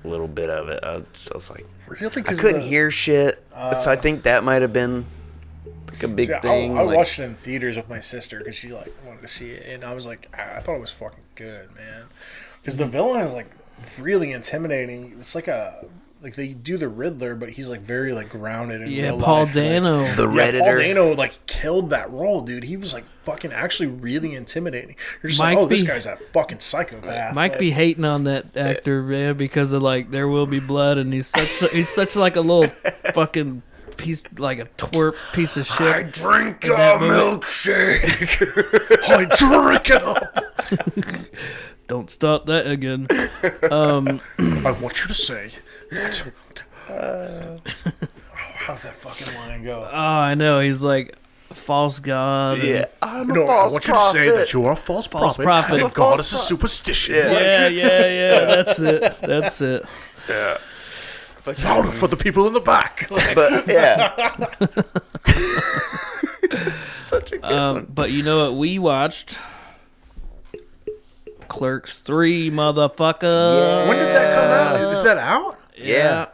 little bit of it. I was like, really. I couldn't hear shit. So I think that might have been like a big thing. I like, watched it in theaters with my sister because she like wanted to see it, and I was like, I thought it was fucking good, man. Because the villain is like really intimidating. It's like they do the Riddler, but he's like very like grounded in Yeah, real Paul life. Dano. Like, the Paul Redditor. Dano like killed that role, dude. He was like fucking actually really intimidating. You're just Mike like, oh, this B- guy's a fucking psychopath. Mike Like, be hating on that actor, man, because of like There Will Be Blood, and he's such like a little fucking piece, like a twerp piece of shit. I drink in a that movie. milkshake. I drink it up. Don't start that again. I want you to say that. How's that fucking line go? Oh, I know. He's like a false god. and- Yeah, I'm a No, I false want prophet. you to say that you are a false prophet. prophet. And I'm a God false is a superstition. Yeah. Yeah. That's it. That's it. Louder for the people in the back. But yeah, it's such a good one. But you know what we watched? Clerks 3, motherfucker. When did that come out? Is that out? Yeah.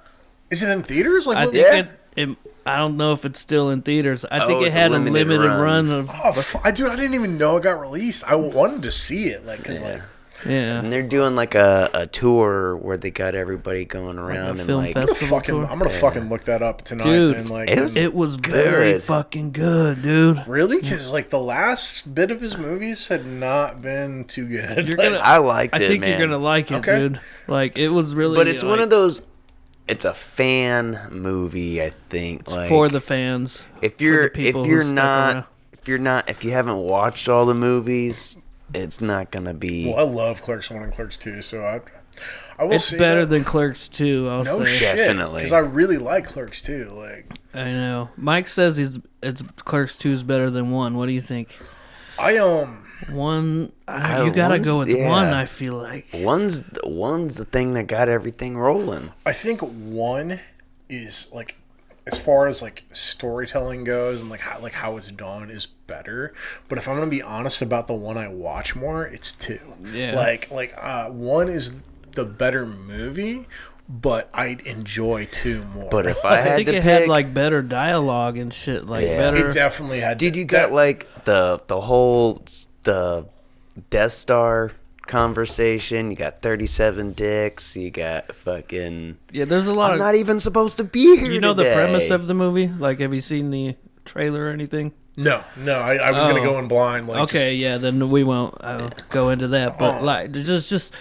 Is it in theaters? Like, I what- think Yeah. it. I don't know if it's still in theaters. I think Oh, it it's a had a limited limited run. run of. Oh, I didn't even know it got released. I wanted to see it, like, cause like, Yeah. And they're doing like a tour where they got everybody going around and film like festival tour? I'm gonna fucking look that up tonight. Dude, and like, It was very good. fucking good, dude. really, because like the last bit of his movies had not been too good. You're Like, gonna. I liked I it, think man. you're gonna like it, Okay. dude. Like it was really. But it's one like, of those. It's a fan movie, I think. it's Like for the fans. if for you're the people if who you're stuck not around. if you haven't watched all the movies, it's not gonna be. well, I love Clerks 1 and Clerks 2, so I will It's say better that. than Clerks 2. I'll No say. shit, Definitely. because I really like Clerks 2. Like, I know. Mike says it's Clerks 2 is better than 1. What do you think? I 1. You gotta one's- go with yeah. 1. I feel like. One's the thing that got everything rolling. I think 1 is like as far as like storytelling goes and like how it's done is better. But if I'm gonna be honest about the one I watch more, it's 2. Yeah. One is the better movie, but I'd enjoy 2 more. But if I I had think to it pick, had like better dialogue and shit. Like Yeah. better. it definitely had. dude, you got like the whole the Death Star conversation. You got 37 dicks. You got fucking. Yeah, there's a lot I'm of. not even supposed to be here. You know the today. premise of the movie? Like, have you seen the trailer or anything? no. I was gonna Oh. go in blind. Like, Okay, yeah, then we won't go into that. But Oh. like, just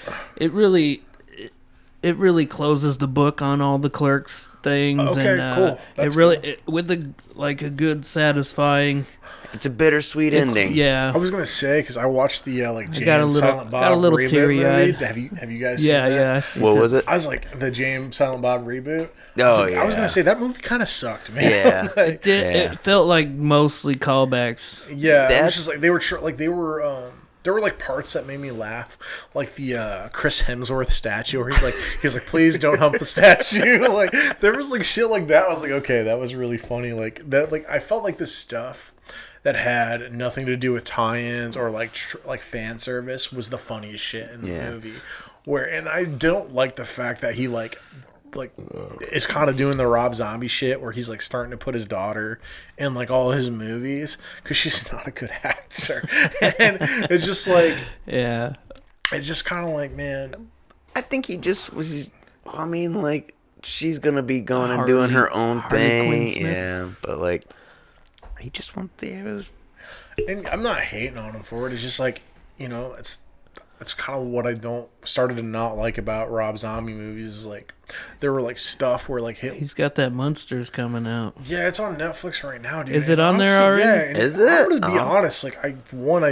it really closes the book on all the Clerks things. Okay, and, cool. That's it really cool. with the like a good satisfying. It's a bittersweet It's- ending. Yeah, I was gonna say because I watched the like James got a little- Silent Bob got a little reboot teary-eyed. movie. Have you guys? Seen yeah, that? yeah. I see What it. was it? I was like the James Silent Bob reboot. Oh, I was yeah. gonna say that movie kind of sucked, man. Yeah. Like, It felt like mostly callbacks. yeah. It was That's- just like they were there were like parts that made me laugh, like the Chris Hemsworth statue where he's like please don't hump the statue. Like there was like shit like that. I was like, okay, that was really funny. Like that, like I felt like this stuff that had nothing to do with tie-ins or like like fan service was the funniest shit in the Yeah. movie. And I don't like the fact that he like is kind of doing the Rob Zombie shit where he's like starting to put his daughter in like all his movies because she's not a good actor. And it's just like Yeah, it's just kind of like, man, I think he just was. I mean, like she's gonna be going and Harley- doing her own Harley Quinn thing. Smith. Yeah, but like he just wants the. and I'm not hating on him for it. It's just like, it's kind of what I started to not like about Rob Zombie movies. Is like there were like stuff where like he's got that Monsters coming out. yeah, it's on Netflix right now, dude. Is it And on there honestly, already? Yeah, and Is I'm it? gonna be Oh. honest. Like I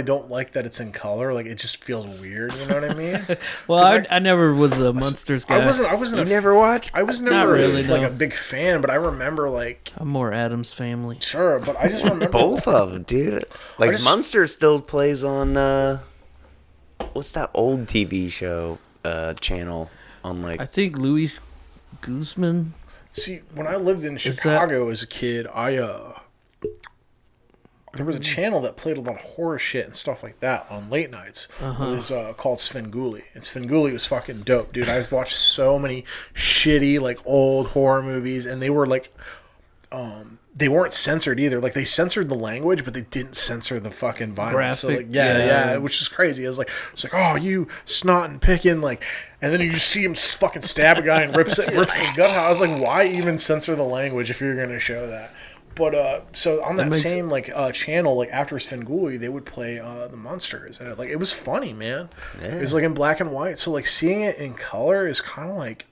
don't like that it's in color. Like it just feels weird. You know what I mean? Well, I never was a Monsters guy. I wasn't. You never watch? I was never really, like no. a big fan, but I remember like I'm more Adam's Family. sure, but I just remember Both of them, dude. Like just- Munster still plays on what's that old TV show channel on like I think Luis Guzman. See, when I lived in Chicago as a kid, there was a channel that played a lot of horror shit and stuff like that on late nights. It was called Svengoolie. And Svengoolie was fucking dope, dude. I've watched so many shitty, like, old horror movies, and they were, like, they weren't censored either. Like, they censored the language, but they didn't censor the fucking violence. So, like, Graphic, yeah, yeah. which is crazy. It's like, oh, you snot and picking, like, and then you just see him fucking stab a guy and rips his gut out. I was like, why even censor the language if you're going to show that? But so on that makes- same like channel, like after Svengoolie, they would play the Monsters, and it was funny, man. It was like in black and white, so like seeing it in color is kind of like,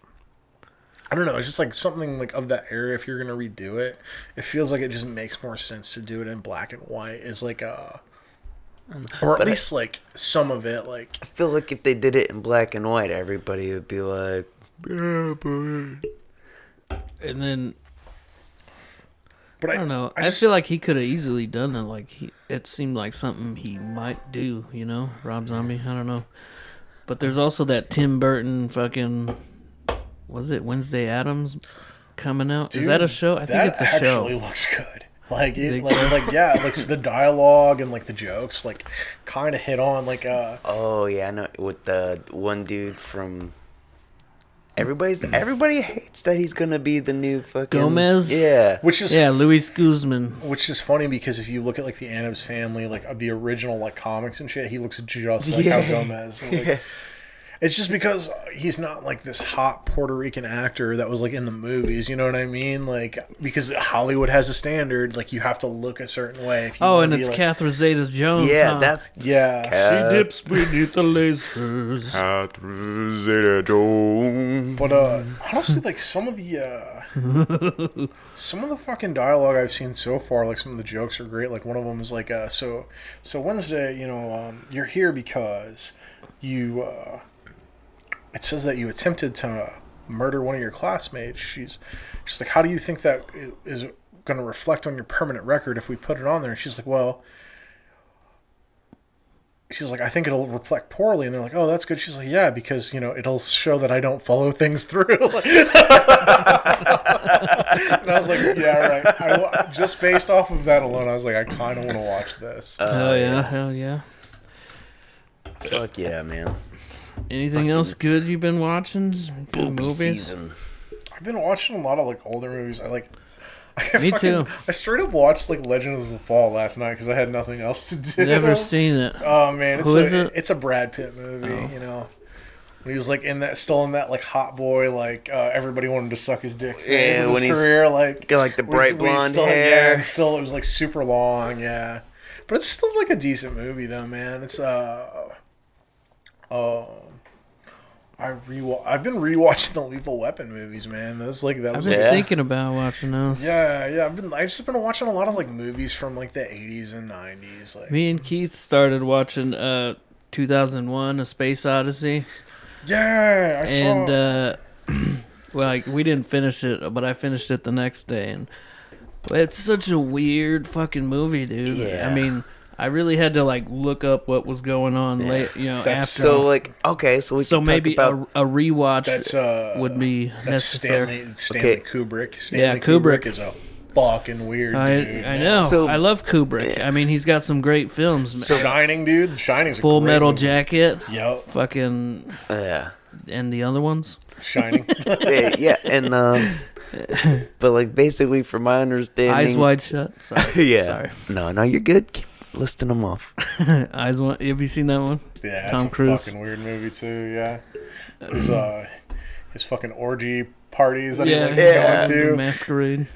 I don't know, it's just like something like of that era. If you're gonna redo it, it feels like it just makes more sense to do it in black and white. Is like or at least like some of it, like I feel like if they did it in black and white, everybody would be like, yeah, boy. And then but I don't know. I just- feel like he could have easily done it. Like it seemed like something he might do. You know, Rob Zombie. I don't know. But there's also that Tim Burton fucking. Was it Wednesday Addams coming out? Is that a show? I think it's a That show. actually looks good. Like it, Think like yeah, like the dialogue and like the jokes, like kind of hit on. Like Oh yeah, I know. With the one dude from. Everybody hates that he's gonna be the new fucking Gomez? Yeah. which is Yeah, Luis Guzman. Which is funny because if you look at like the Addams Family, like the original like comics and shit, he looks just like Yeah. Al Gomez. Like, it's just because he's not like this hot Puerto Rican actor that was like in the movies. You know what I mean? Like because Hollywood has a standard, like you have to look a certain way. If you Oh, wanna and be, it's like, Catherine Zeta-Jones. Yeah, huh? that's yeah. She dips beneath the lasers. Catherine Zeta-Jones. But honestly, like some of the fucking dialogue I've seen so far, like some of the jokes are great. Like one of them is like, so Wednesday, you're here because you. It says that you attempted to murder one of your classmates. She's like, how do you think that is going to reflect on your permanent record if we put it on there? And she's like, well, she's like, I think it'll reflect poorly. And they're like, oh, that's good. She's like, yeah, because, you know, it'll show that I don't follow things through. And I was like, yeah, right. Just based off of that alone, I was like, I kind of want to watch this. Hell yeah, hell yeah. Fuck yeah, man. Anything else good you've been watching? Good Booby movies? season. I've been watching a lot of like older movies. Me too. I straight up watched like Legends of the Fall last night because I had nothing else to do. Never seen it. Oh man, Who is it? It's a Brad Pitt movie. You know, when he was like still in that like hot boy, like everybody wanted to suck his dick. Phase of his career, like the bright blonde still, hair. Yeah, and still it was like super long. Yeah, but it's still like a decent movie though, man. It's I've been rewatching the Lethal Weapon movies, man. I've Was been Yeah. thinking about watching those. yeah. I've just been watching a lot of like movies from like the 80s and 90s. Like Me and Keith started watching 2001: A Space Odyssey, yeah, I saw. and well, like we didn't finish it, but I finished it the next day, and it's such a weird fucking movie, dude. Yeah. I mean, I really had to like look up what was going on late, you know, That's after. So like, okay, so we So can maybe talk about a rewatch That's would be that's necessary. Stanley Okay. Kubrick. Yeah, Stanley Kubrick. is a fucking weird dude. I know. So- I love Kubrick. I mean, he's got some great films. Shining, dude. Shining's a Full great Metal movie. Jacket, Yep. fucking, yeah. and the other ones. Shining. Yeah, and but like basically, from my understanding, Eyes Wide Shut. Sorry. yeah. Sorry. No, you're good. Keep listing them off. Eyes Wide. Have you seen that one? Yeah, Tom it's a Cruise. fucking weird movie too. Yeah, his fucking orgy parties that he likes Yeah. going to. Masquerade.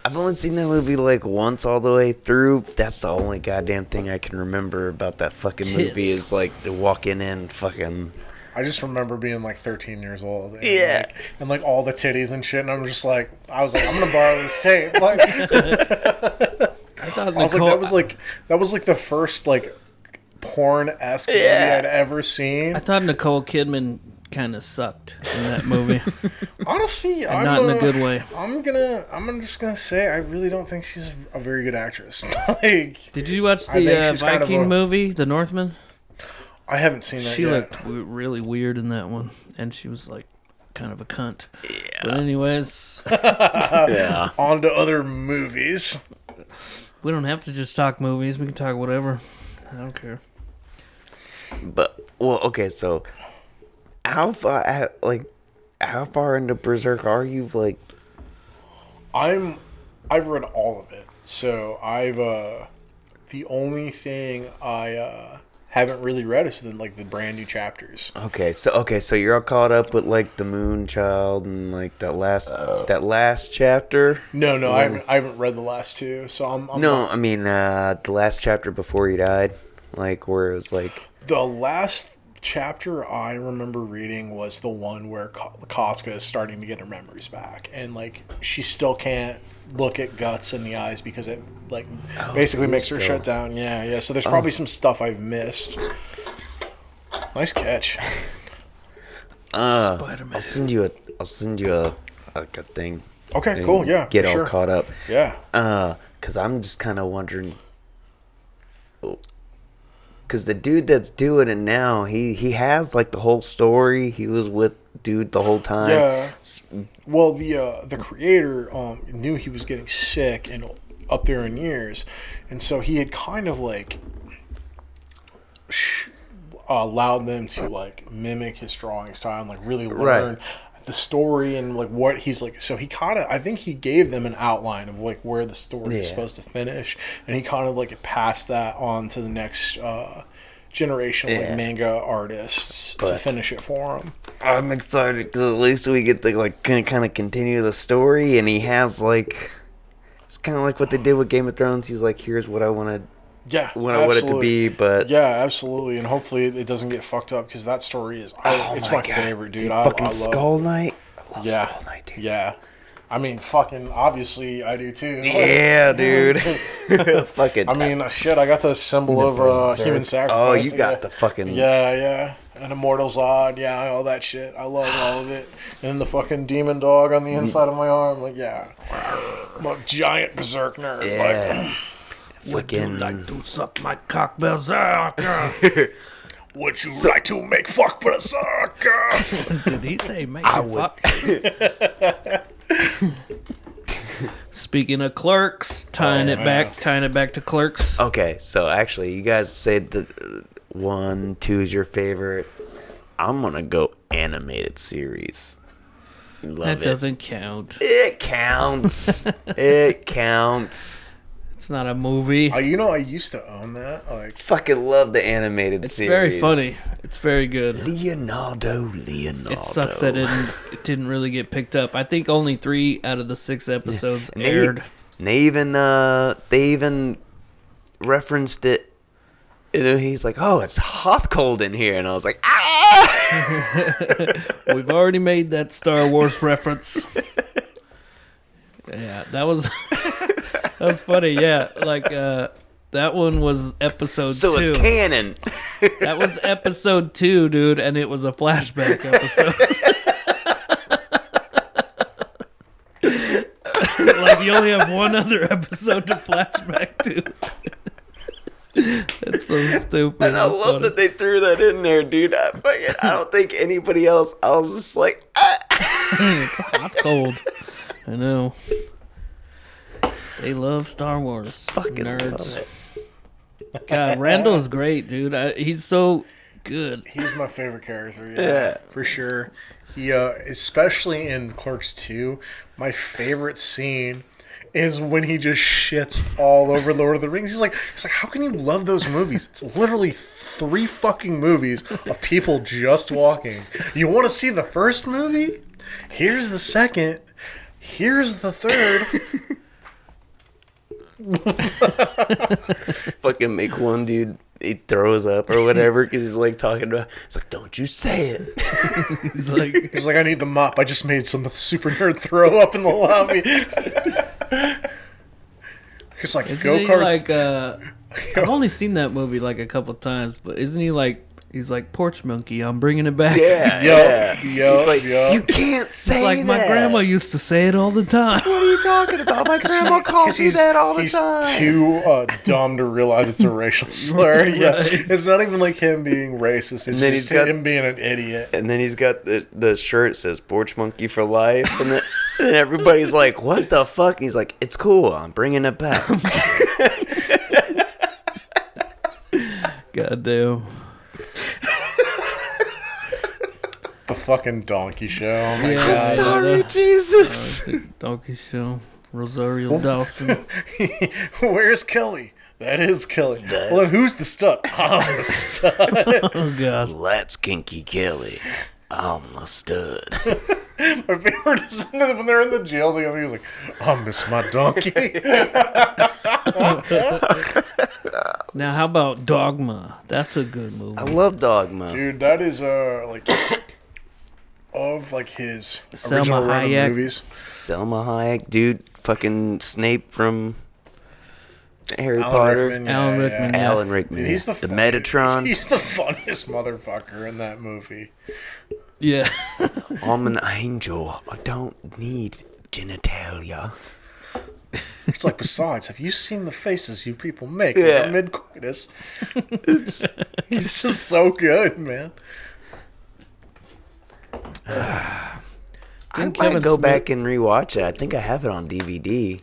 I've only seen that movie like once all the way through. That's the only goddamn thing I can remember about that fucking movie Tits. is like the walking in fucking. I just remember being like 13 years old. And Yeah. like all the titties and shit, and I'm just like, I was like, I'm gonna borrow this tape. Like, I thought I was Nicole, like, that was like the first like porn-esque movie Yeah. I'd ever seen. I thought Nicole Kidman kind of sucked in that movie, Honestly, and not in a good way. I'm just gonna say I really don't think she's a very good actress. Like, Did you watch I think the she's kind of Viking a- movie, The Northman? I haven't seen that She yet. looked really weird in that one, and she was like kind of a cunt. Yeah. But anyways, Yeah. On to other movies. we don't have to just talk movies. We can talk whatever. I don't care. But well, okay, so how far into Berserk are you? Like, I've read all of it, so the only thing I haven't really read is the brand new chapters. okay, so you're all caught up with like the Moon Child and like that last chapter. No, I haven't read the last two, so I'm No, I mean the last chapter before he died, like where it was like. The last chapter I remember reading was the one where Casca is starting to get her memories back, and like she still can't look at Guts in the eyes because it like basically so makes her still- shut down. Yeah. So there's probably some stuff I've missed. Nice catch. Spider-Man. I'll send you a thing. Okay, and cool. Yeah, get for all sure. caught up. Yeah. Cause I'm just kind of wondering. Cause the dude that's doing it now, he has like the whole story. He was with dude the whole time. Yeah. Well, the creator knew he was getting sick and up there in years, and so he had kind of like allowed them to like mimic his drawing style and like really learn the story and like what he's like. So he kind of, I think he gave them an outline of like where the story is Yeah. supposed to finish, and he kind of like passed that on to the next generation of like Yeah. manga artists to But- finish it for him. I'm excited because at least we get to like kind of continue the story, and he has like it's kind of like what they did with Game of Thrones. He's like, here's what I want Yeah, to what I want it to absolutely. be, but Yeah, absolutely, and hopefully it doesn't get fucked up because that story is it's my God. favorite, dude. Fucking I love, Skull Knight. I love yeah, Skull Knight, dude. yeah. I mean, fucking obviously I do too. Yeah, dude. Fucking. I mean, shit. I got the symbol of Berserk. human sacrifice. Oh, you yeah. got the fucking. Yeah, an immortal Zod. Yeah, all that shit. I love all of it. And then the fucking demon dog on the inside of my arm. Like, yeah, I'm a giant berserk nerd. Yeah. Like, Would you Fucking- like to suck my cock, berserker? Would you like to make fuck berserker? Did he say make I you would. fuck? Speaking of Clerks, tying it back to Clerks. Okay, so actually, you guys said that 1, 2 is your favorite. I'm gonna go animated series. Love That it. doesn't count. It counts. It counts. It's not a movie. I used to own that. Like, Fucking love the animated It's series. very funny. It's very good. Leonardo. It sucks that it didn't really get picked up. I think only 3 out of the 6 episodes And aired. They even referenced it. You know, he's like, "Oh, it's hot cold in here," and I was like, "Ah!" We've already made that Star Wars reference. Yeah, that was that was funny. Yeah, like that one was episode So 2. it's canon. That was episode 2, dude, and it was a flashback episode. Like you only have one other episode to flashback to. That's so stupid. And I love that they threw that in there, dude. I don't think anybody else. I was just like, ah. It's hot cold. I know. They love Star Wars. Fucking nerds. love it. God, Randall's great, dude. He's so good. he's my favorite character. Yeah. For sure. He, especially in Clerks 2, my favorite scene is when he just shits all over Lord of the Rings. He's like, how can you love those movies? It's literally 3 fucking movies of people just walking. You want to see the first movie? Here's the second. Here's the third. Fucking make one dude. He throws up or whatever because he's like talking about. It's like, don't you say it. He's like, He's like, I need the mop. I just made some super nerd throw up in the lobby. He's like, isn't go he karts. like? I've only seen that movie like a couple times, but isn't he like? He's like porch monkey. I'm bringing it back. Yeah, Yup, yeah. yup, He's like, yup. you can't say Like that. my grandma used to say it all the time. What are you talking about? My grandma calls me that all the time. He's too dumb to realize it's a racial slur. Yeah, it's not even like him being racist. It's then just he's got- him being an idiot. And then he's got the shirt that says "Porch Monkey for Life," and everybody's like, "What the fuck?" And he's like, "It's cool. I'm bringing it back." God damn. The fucking donkey show. Oh my Yeah, god. I- Sorry, Jesus. Donkey Show. Rosario Dawson. Where's Kelly? That is Kelly. Well, then who's the stud? I'm the stud. Oh God. That's Kinky Kelly. I'm the stud. My favorite is when they're in the jail together. He was like, "I miss my donkey." Now how about Dogma? That's a good movie. I love Dogma. Dude, that is like of like his Selma original run of Hayek. movies. Selma Hayek, dude. Fucking Snape from Harry Alan Potter. Rickman, Alan Rickman, yeah. Alan Rickman. Dude, he's the Metatron. He's the funniest motherfucker in that movie. Yeah. I'm an angel. I don't need genitalia. It's like, besides, have you seen the faces you people make Yeah. mid coitus? He's just so good, man. I Didn't might Kevin go Smith- back and rewatch it. I think I have it on DVD.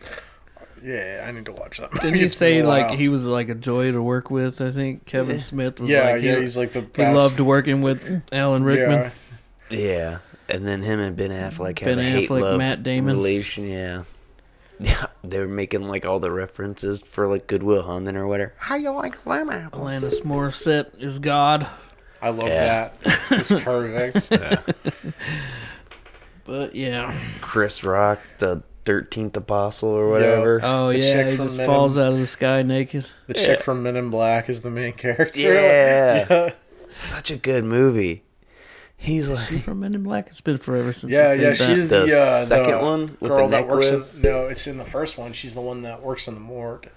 Yeah, I need to watch that movie. Didn't he It's say been a like while. he was like a joy to work with? I think Kevin Smith was Yeah, like yeah, he's like the he best. loved working with Alan Rickman. Yeah. Yeah, and then him and Ben Affleck Ben have a Affleck, hate-love Matt Damon. relation. Yeah, yeah, they were making like all the references for like Goodwill Hunting or whatever. How you like lemon apple? Alanis Morissette is God. I love Yeah. that. It's perfect. But yeah. Chris Rock, the 13th Apostle or whatever. Oh The yeah, chick he from just Men falls in- out of the sky naked. The chick from Men in Black is the main character. Yeah. Yeah. Such a good movie. He's She like from Men in Black. It's been forever since. Yeah, I've yeah, seen that. she's The the second one with girl the that works necklace? in. No, it's in the first one. She's the one that works in the morgue.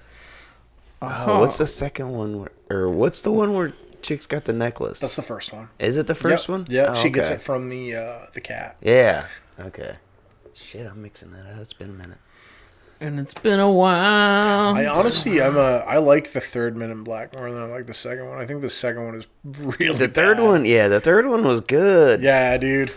oh, what's the second one? Or what's the one where chick's got the necklace? That's the first one. Is it the first Yep, one? Yeah, Oh, she gets okay. it from the cat. Yeah. Okay. Shit, I'm mixing that up. It's been a minute. And it's been a while. I honestly, I like the third Men in Black more than I like the second one. I think the second one is really The third bad. one, yeah, the third one was good. Yeah, dude.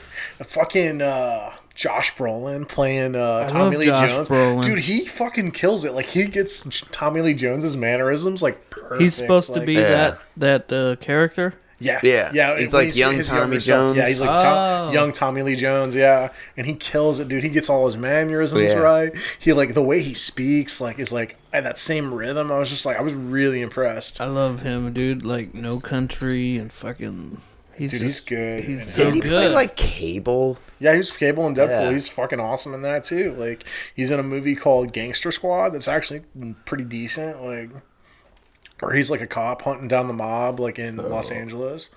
Fucking Josh Brolin playing Tommy love Lee Josh Jones. Brolin. Dude, he fucking kills it. Like, he gets Tommy Lee Jones's mannerisms, like, perfect. He's supposed to be Yeah. that character. Yeah. Yeah. Yeah. He's when like young his Tommy younger self. Jones. Yeah, he's like Oh. young Tommy Lee Jones, yeah. And he kills it, dude. He gets all his mannerisms Yeah. right. He, like, the way he speaks, like, is, like, at that same rhythm. I was just, like, I was really impressed. I love him, dude. Like No Country and fucking. He's Dude, he's good. He's And so Didn't he good. play like Cable? Yeah, he's Cable and Deadpool. Yeah. He's fucking awesome in that, too. Like, he's in a movie called Gangster Squad that's actually pretty decent. Like, or he's, like, a cop hunting down the mob, like, in Los Angeles.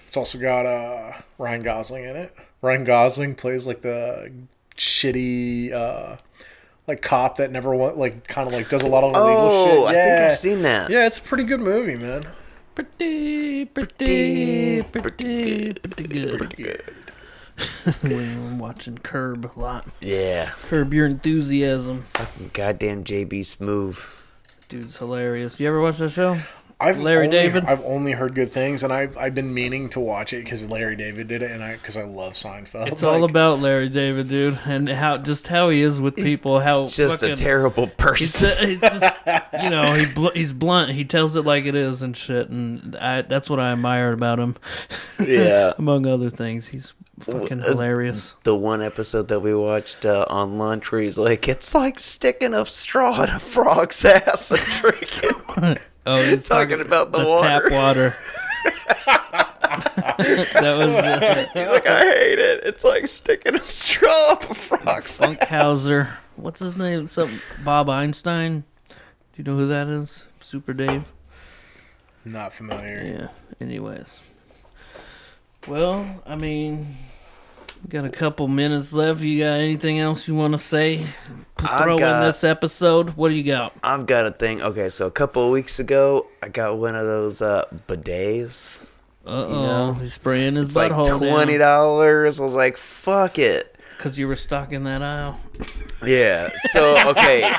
It's also got Ryan Gosling in it. Ryan Gosling plays like the shitty like cop that never like kind of like does a lot of illegal shit. Oh, I Yeah, think I've seen that. yeah, it's a pretty good movie, man. pretty good. When watching Curb a lot. Yeah. Curb Your Enthusiasm. Goddamn JB Smoove. Dude's hilarious. You ever watch that show? I've Larry David? I've only heard good things, and I've been meaning to watch it because Larry David did it, and because I love Seinfeld. It's all about Larry David, dude, and how he is with people. How Just fucking, a terrible person. He's just, he's blunt. He tells it like it is and shit, and that's what I admired about him. Yeah. Among other things, he's fucking hilarious. The one episode that we watched on lunch where he's like, it's like sticking a straw in a frog's ass and drinking. Oh, he's talking about the water. tap water. That was He's like, I hate it. It's like sticking a straw up a frog's ass. Funkhauser. What's his name? Bob Einstein. Do you know who that is? Super Dave. Not familiar. Yeah. Anyways. Well, I mean, we got a couple minutes left. You got anything else you want to say? Throw in this episode. What do you got? I've got a thing. Okay, so a couple of weeks ago, I got one of those bidets. Uh-oh. He's spraying his It's like butthole $20. I was like, fuck it. because you were stuck in that aisle. Yeah. So, okay.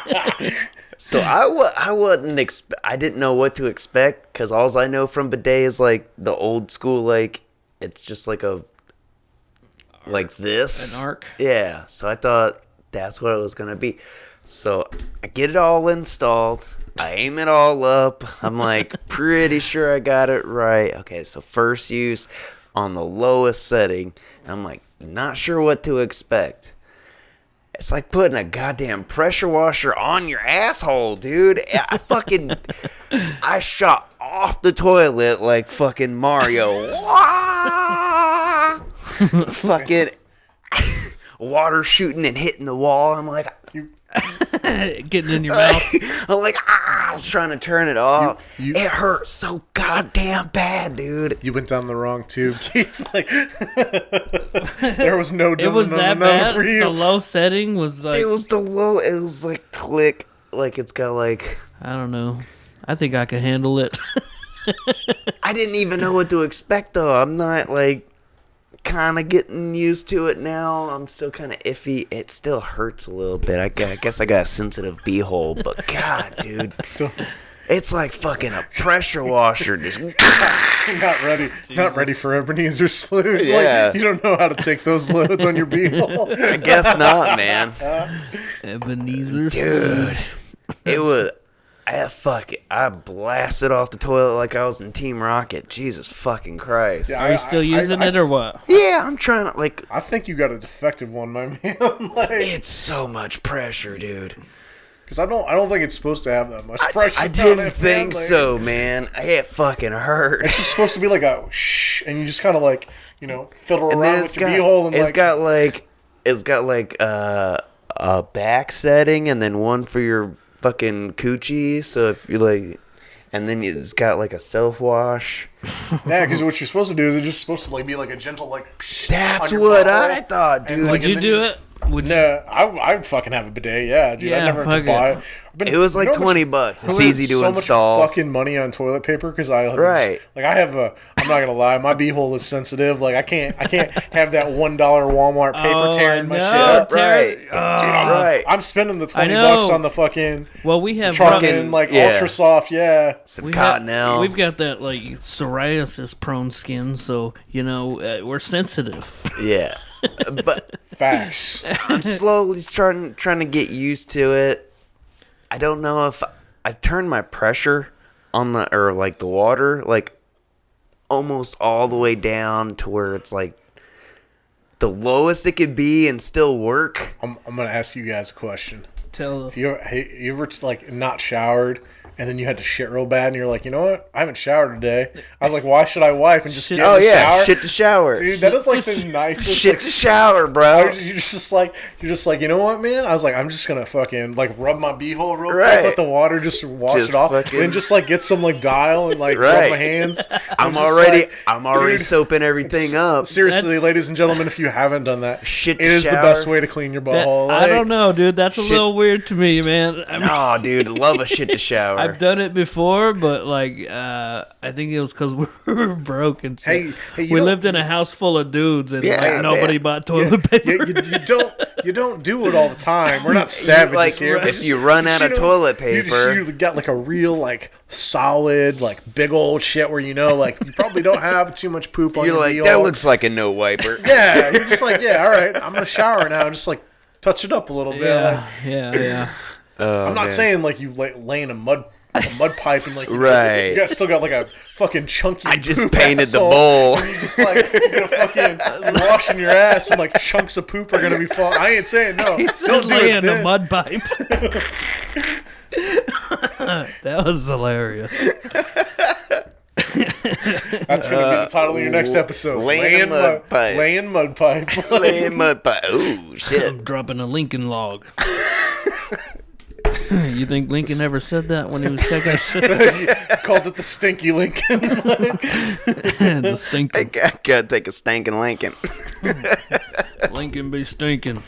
So I wasn't I didn't know what to expect because all I know from bidet is like the old school, like it's just like this. An arc? Yeah. So I thought that's what it was going to be. So I get it all installed. I aim it all up. I'm like pretty sure I got it right. Okay, so first use on the lowest setting. I'm like not sure what to expect. It's like putting a goddamn pressure washer on your asshole, dude. I shot off the toilet like fucking Mario. Fucking water shooting and hitting the wall. I'm like, Getting in your mouth. I'm like, I was trying to turn it off. You- It hurt so goddamn bad, dude. You went down the wrong tube, Keith. Like, there was no It was that no bad. for you. The low setting was like, It was the low. It was like click. Like it's got like. I don't know. I think I could handle it. I didn't even know what to expect though. I'm not like kind of getting used to it now. I'm still kind of iffy. It still hurts a little bit. I guess I got a sensitive beehole, but God, dude, it's like fucking a pressure washer. Just Not ready for Ebenezer Splues. Yeah. Like, you don't know how to take those loads on your beehole. I guess not, man. Ebenezer Dude, Scrooge. it was. I blasted off the toilet like I was in Team Rocket. Jesus fucking Christ. Yeah. Are you still using it or what? Yeah, I'm trying to like. I think you got a defective one, my man. Like, It's so much pressure, dude. because I don't think it's supposed to have that much pressure. I on didn't it, think man. Like, so, man. It fucking hurt. It's just supposed to be like a shh, and you just kind of like fiddle And around then with your beehole, and it's got like a back setting and then one for your fucking coochie. So if you like, and then it's got like a self wash. yeah, because what you're supposed to do is it's just supposed to like be like a gentle like. Psh That's on your what butthole. I thought, And, dude. like, Would you and then do just- it? Would you? No, I'd fucking have a bidet. Yeah, dude. Yeah, I never have to fuck buy it. it. But It was like you know how much- $20. I It's spent easy to so install. much fucking money on toilet paper because I Right. Like I have a I'm not gonna lie, my beehole is sensitive. Like I can't have that $1 Walmart paper tearing my shit up. Right. Dude, I'm spending the $20 on the fucking Well, we have fucking like ultra soft, some Cottonelle. We've got that like psoriasis prone skin, so we're sensitive. Yeah, but facts. I'm slowly trying to get used to it. I don't know if I turned my pressure on the water like almost all the way down to where it's like the lowest it could be and still work. I'm gonna ask you guys a question. Tell You ever like not showered and then you had to shit real bad and you're like, you know what? I haven't showered today. I was like, why should I wipe and just get in the shower? Shit to shower. Dude, that is like the nicest Shit to shower, bro. You're just like, you know what, man? I was like, I'm just gonna fucking like rub my beehole real quick, Right. let the water just wash it off, fucking- and then just like get some like Dial and like rub my hands. I'm just already dude, soaping everything up. Seriously, That's- ladies and gentlemen, if you haven't done that, Shit to it is the shower. best way to clean your butthole. I don't know, dude. That's a shit. little weird to me, man. I mean, Oh, dude, love a shit to shower. I've done it before, but like I think it was because we were broke and shit. Hey, you we don't- lived in a house full of dudes, and Yeah, like nobody man. bought toilet paper. You don't do it all the time. We're not savages like, here. if you run out of toilet paper- you got like a real like solid like big old shit where like you probably don't have too much poop on You're your like, deal. that looks like a no wiper. Yeah, you're just like, yeah, all right, I'm gonna shower now. Just like touch it up a little bit. Like, yeah. Oh, I'm not man. saying like you lay in a mud pipe and like Right. you got still got like a fucking chunky. I just poop painted the asshole, bowl. And you just like you're gonna fucking washing your ass and like chunks of poop are gonna be falling. I ain't saying no. He said Don't do lay it in a then. mud pipe. That was hilarious. That's gonna be the title of your next episode. Laying mud pipe. Laying mud pipe. Laying mud pipe. Ooh, shit. I'm dropping a Lincoln log. You think Lincoln ever said that when he was checking shit? Called it the Stinky Lincoln. The I stinking. gotta take a stankin' Lincoln. Lincoln be stinking.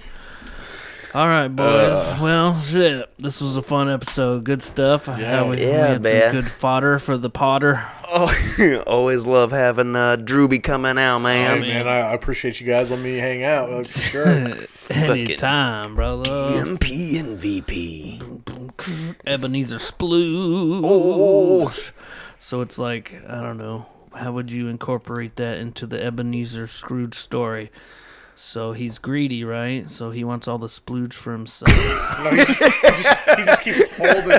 All right, boys. Well, shit. This was a fun episode. Good stuff. We had man. some good fodder for the Potter. Oh, always love having Drewby coming out, man. Hey, man, I appreciate you guys letting me hang out. Like, for sure. Anytime, brother. MP and VP. Ebenezer Splooge. Oh. So it's like, I don't know. How would you incorporate that into the Ebenezer Scrooge story? So he's greedy, right? So he wants all the splooge for himself. No, he just keeps holding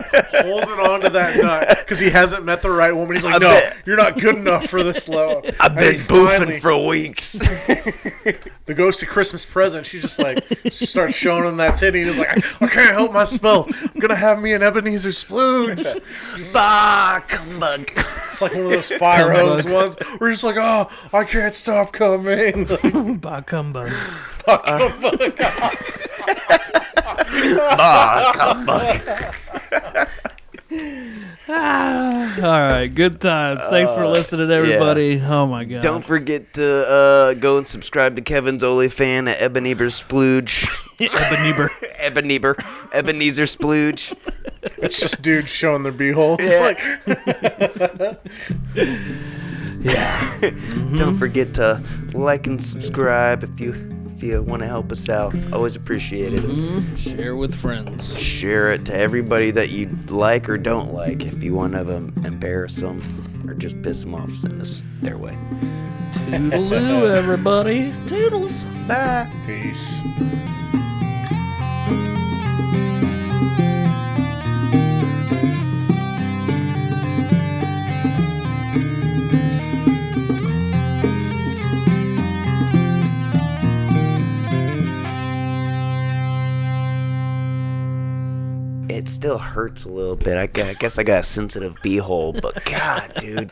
on to that nut because he hasn't met the right woman. He's like, you're not good enough for this low. I've been boofing for weeks. The ghost of Christmas Present. She just like starts showing him that titty. And he's like, I can't help myself. I'm gonna have me an Ebenezer splooge. Bah, cumbug. It's like one of those fire hose ones. We're just like, oh, I can't stop coming. Bakumba. Bah, cumbug. All right, good times. Thanks for listening, everybody. Oh my god! Don't forget to go and subscribe to Kevin's OnlyFans at Ebenezer Splooge. Ebenezer Splooge. It's just dudes showing their beeholes. Yeah. Yeah. Don't forget to like and subscribe if you want to help us out. Always appreciate it. Share with friends. Share it to everybody that you like or don't like. If you want to embarrass them or just piss them off, send us their way. Toodaloo, everybody. Toodles. Bye. Peace. It still hurts a little bit. I guess I got a sensitive beehole, but God, dude.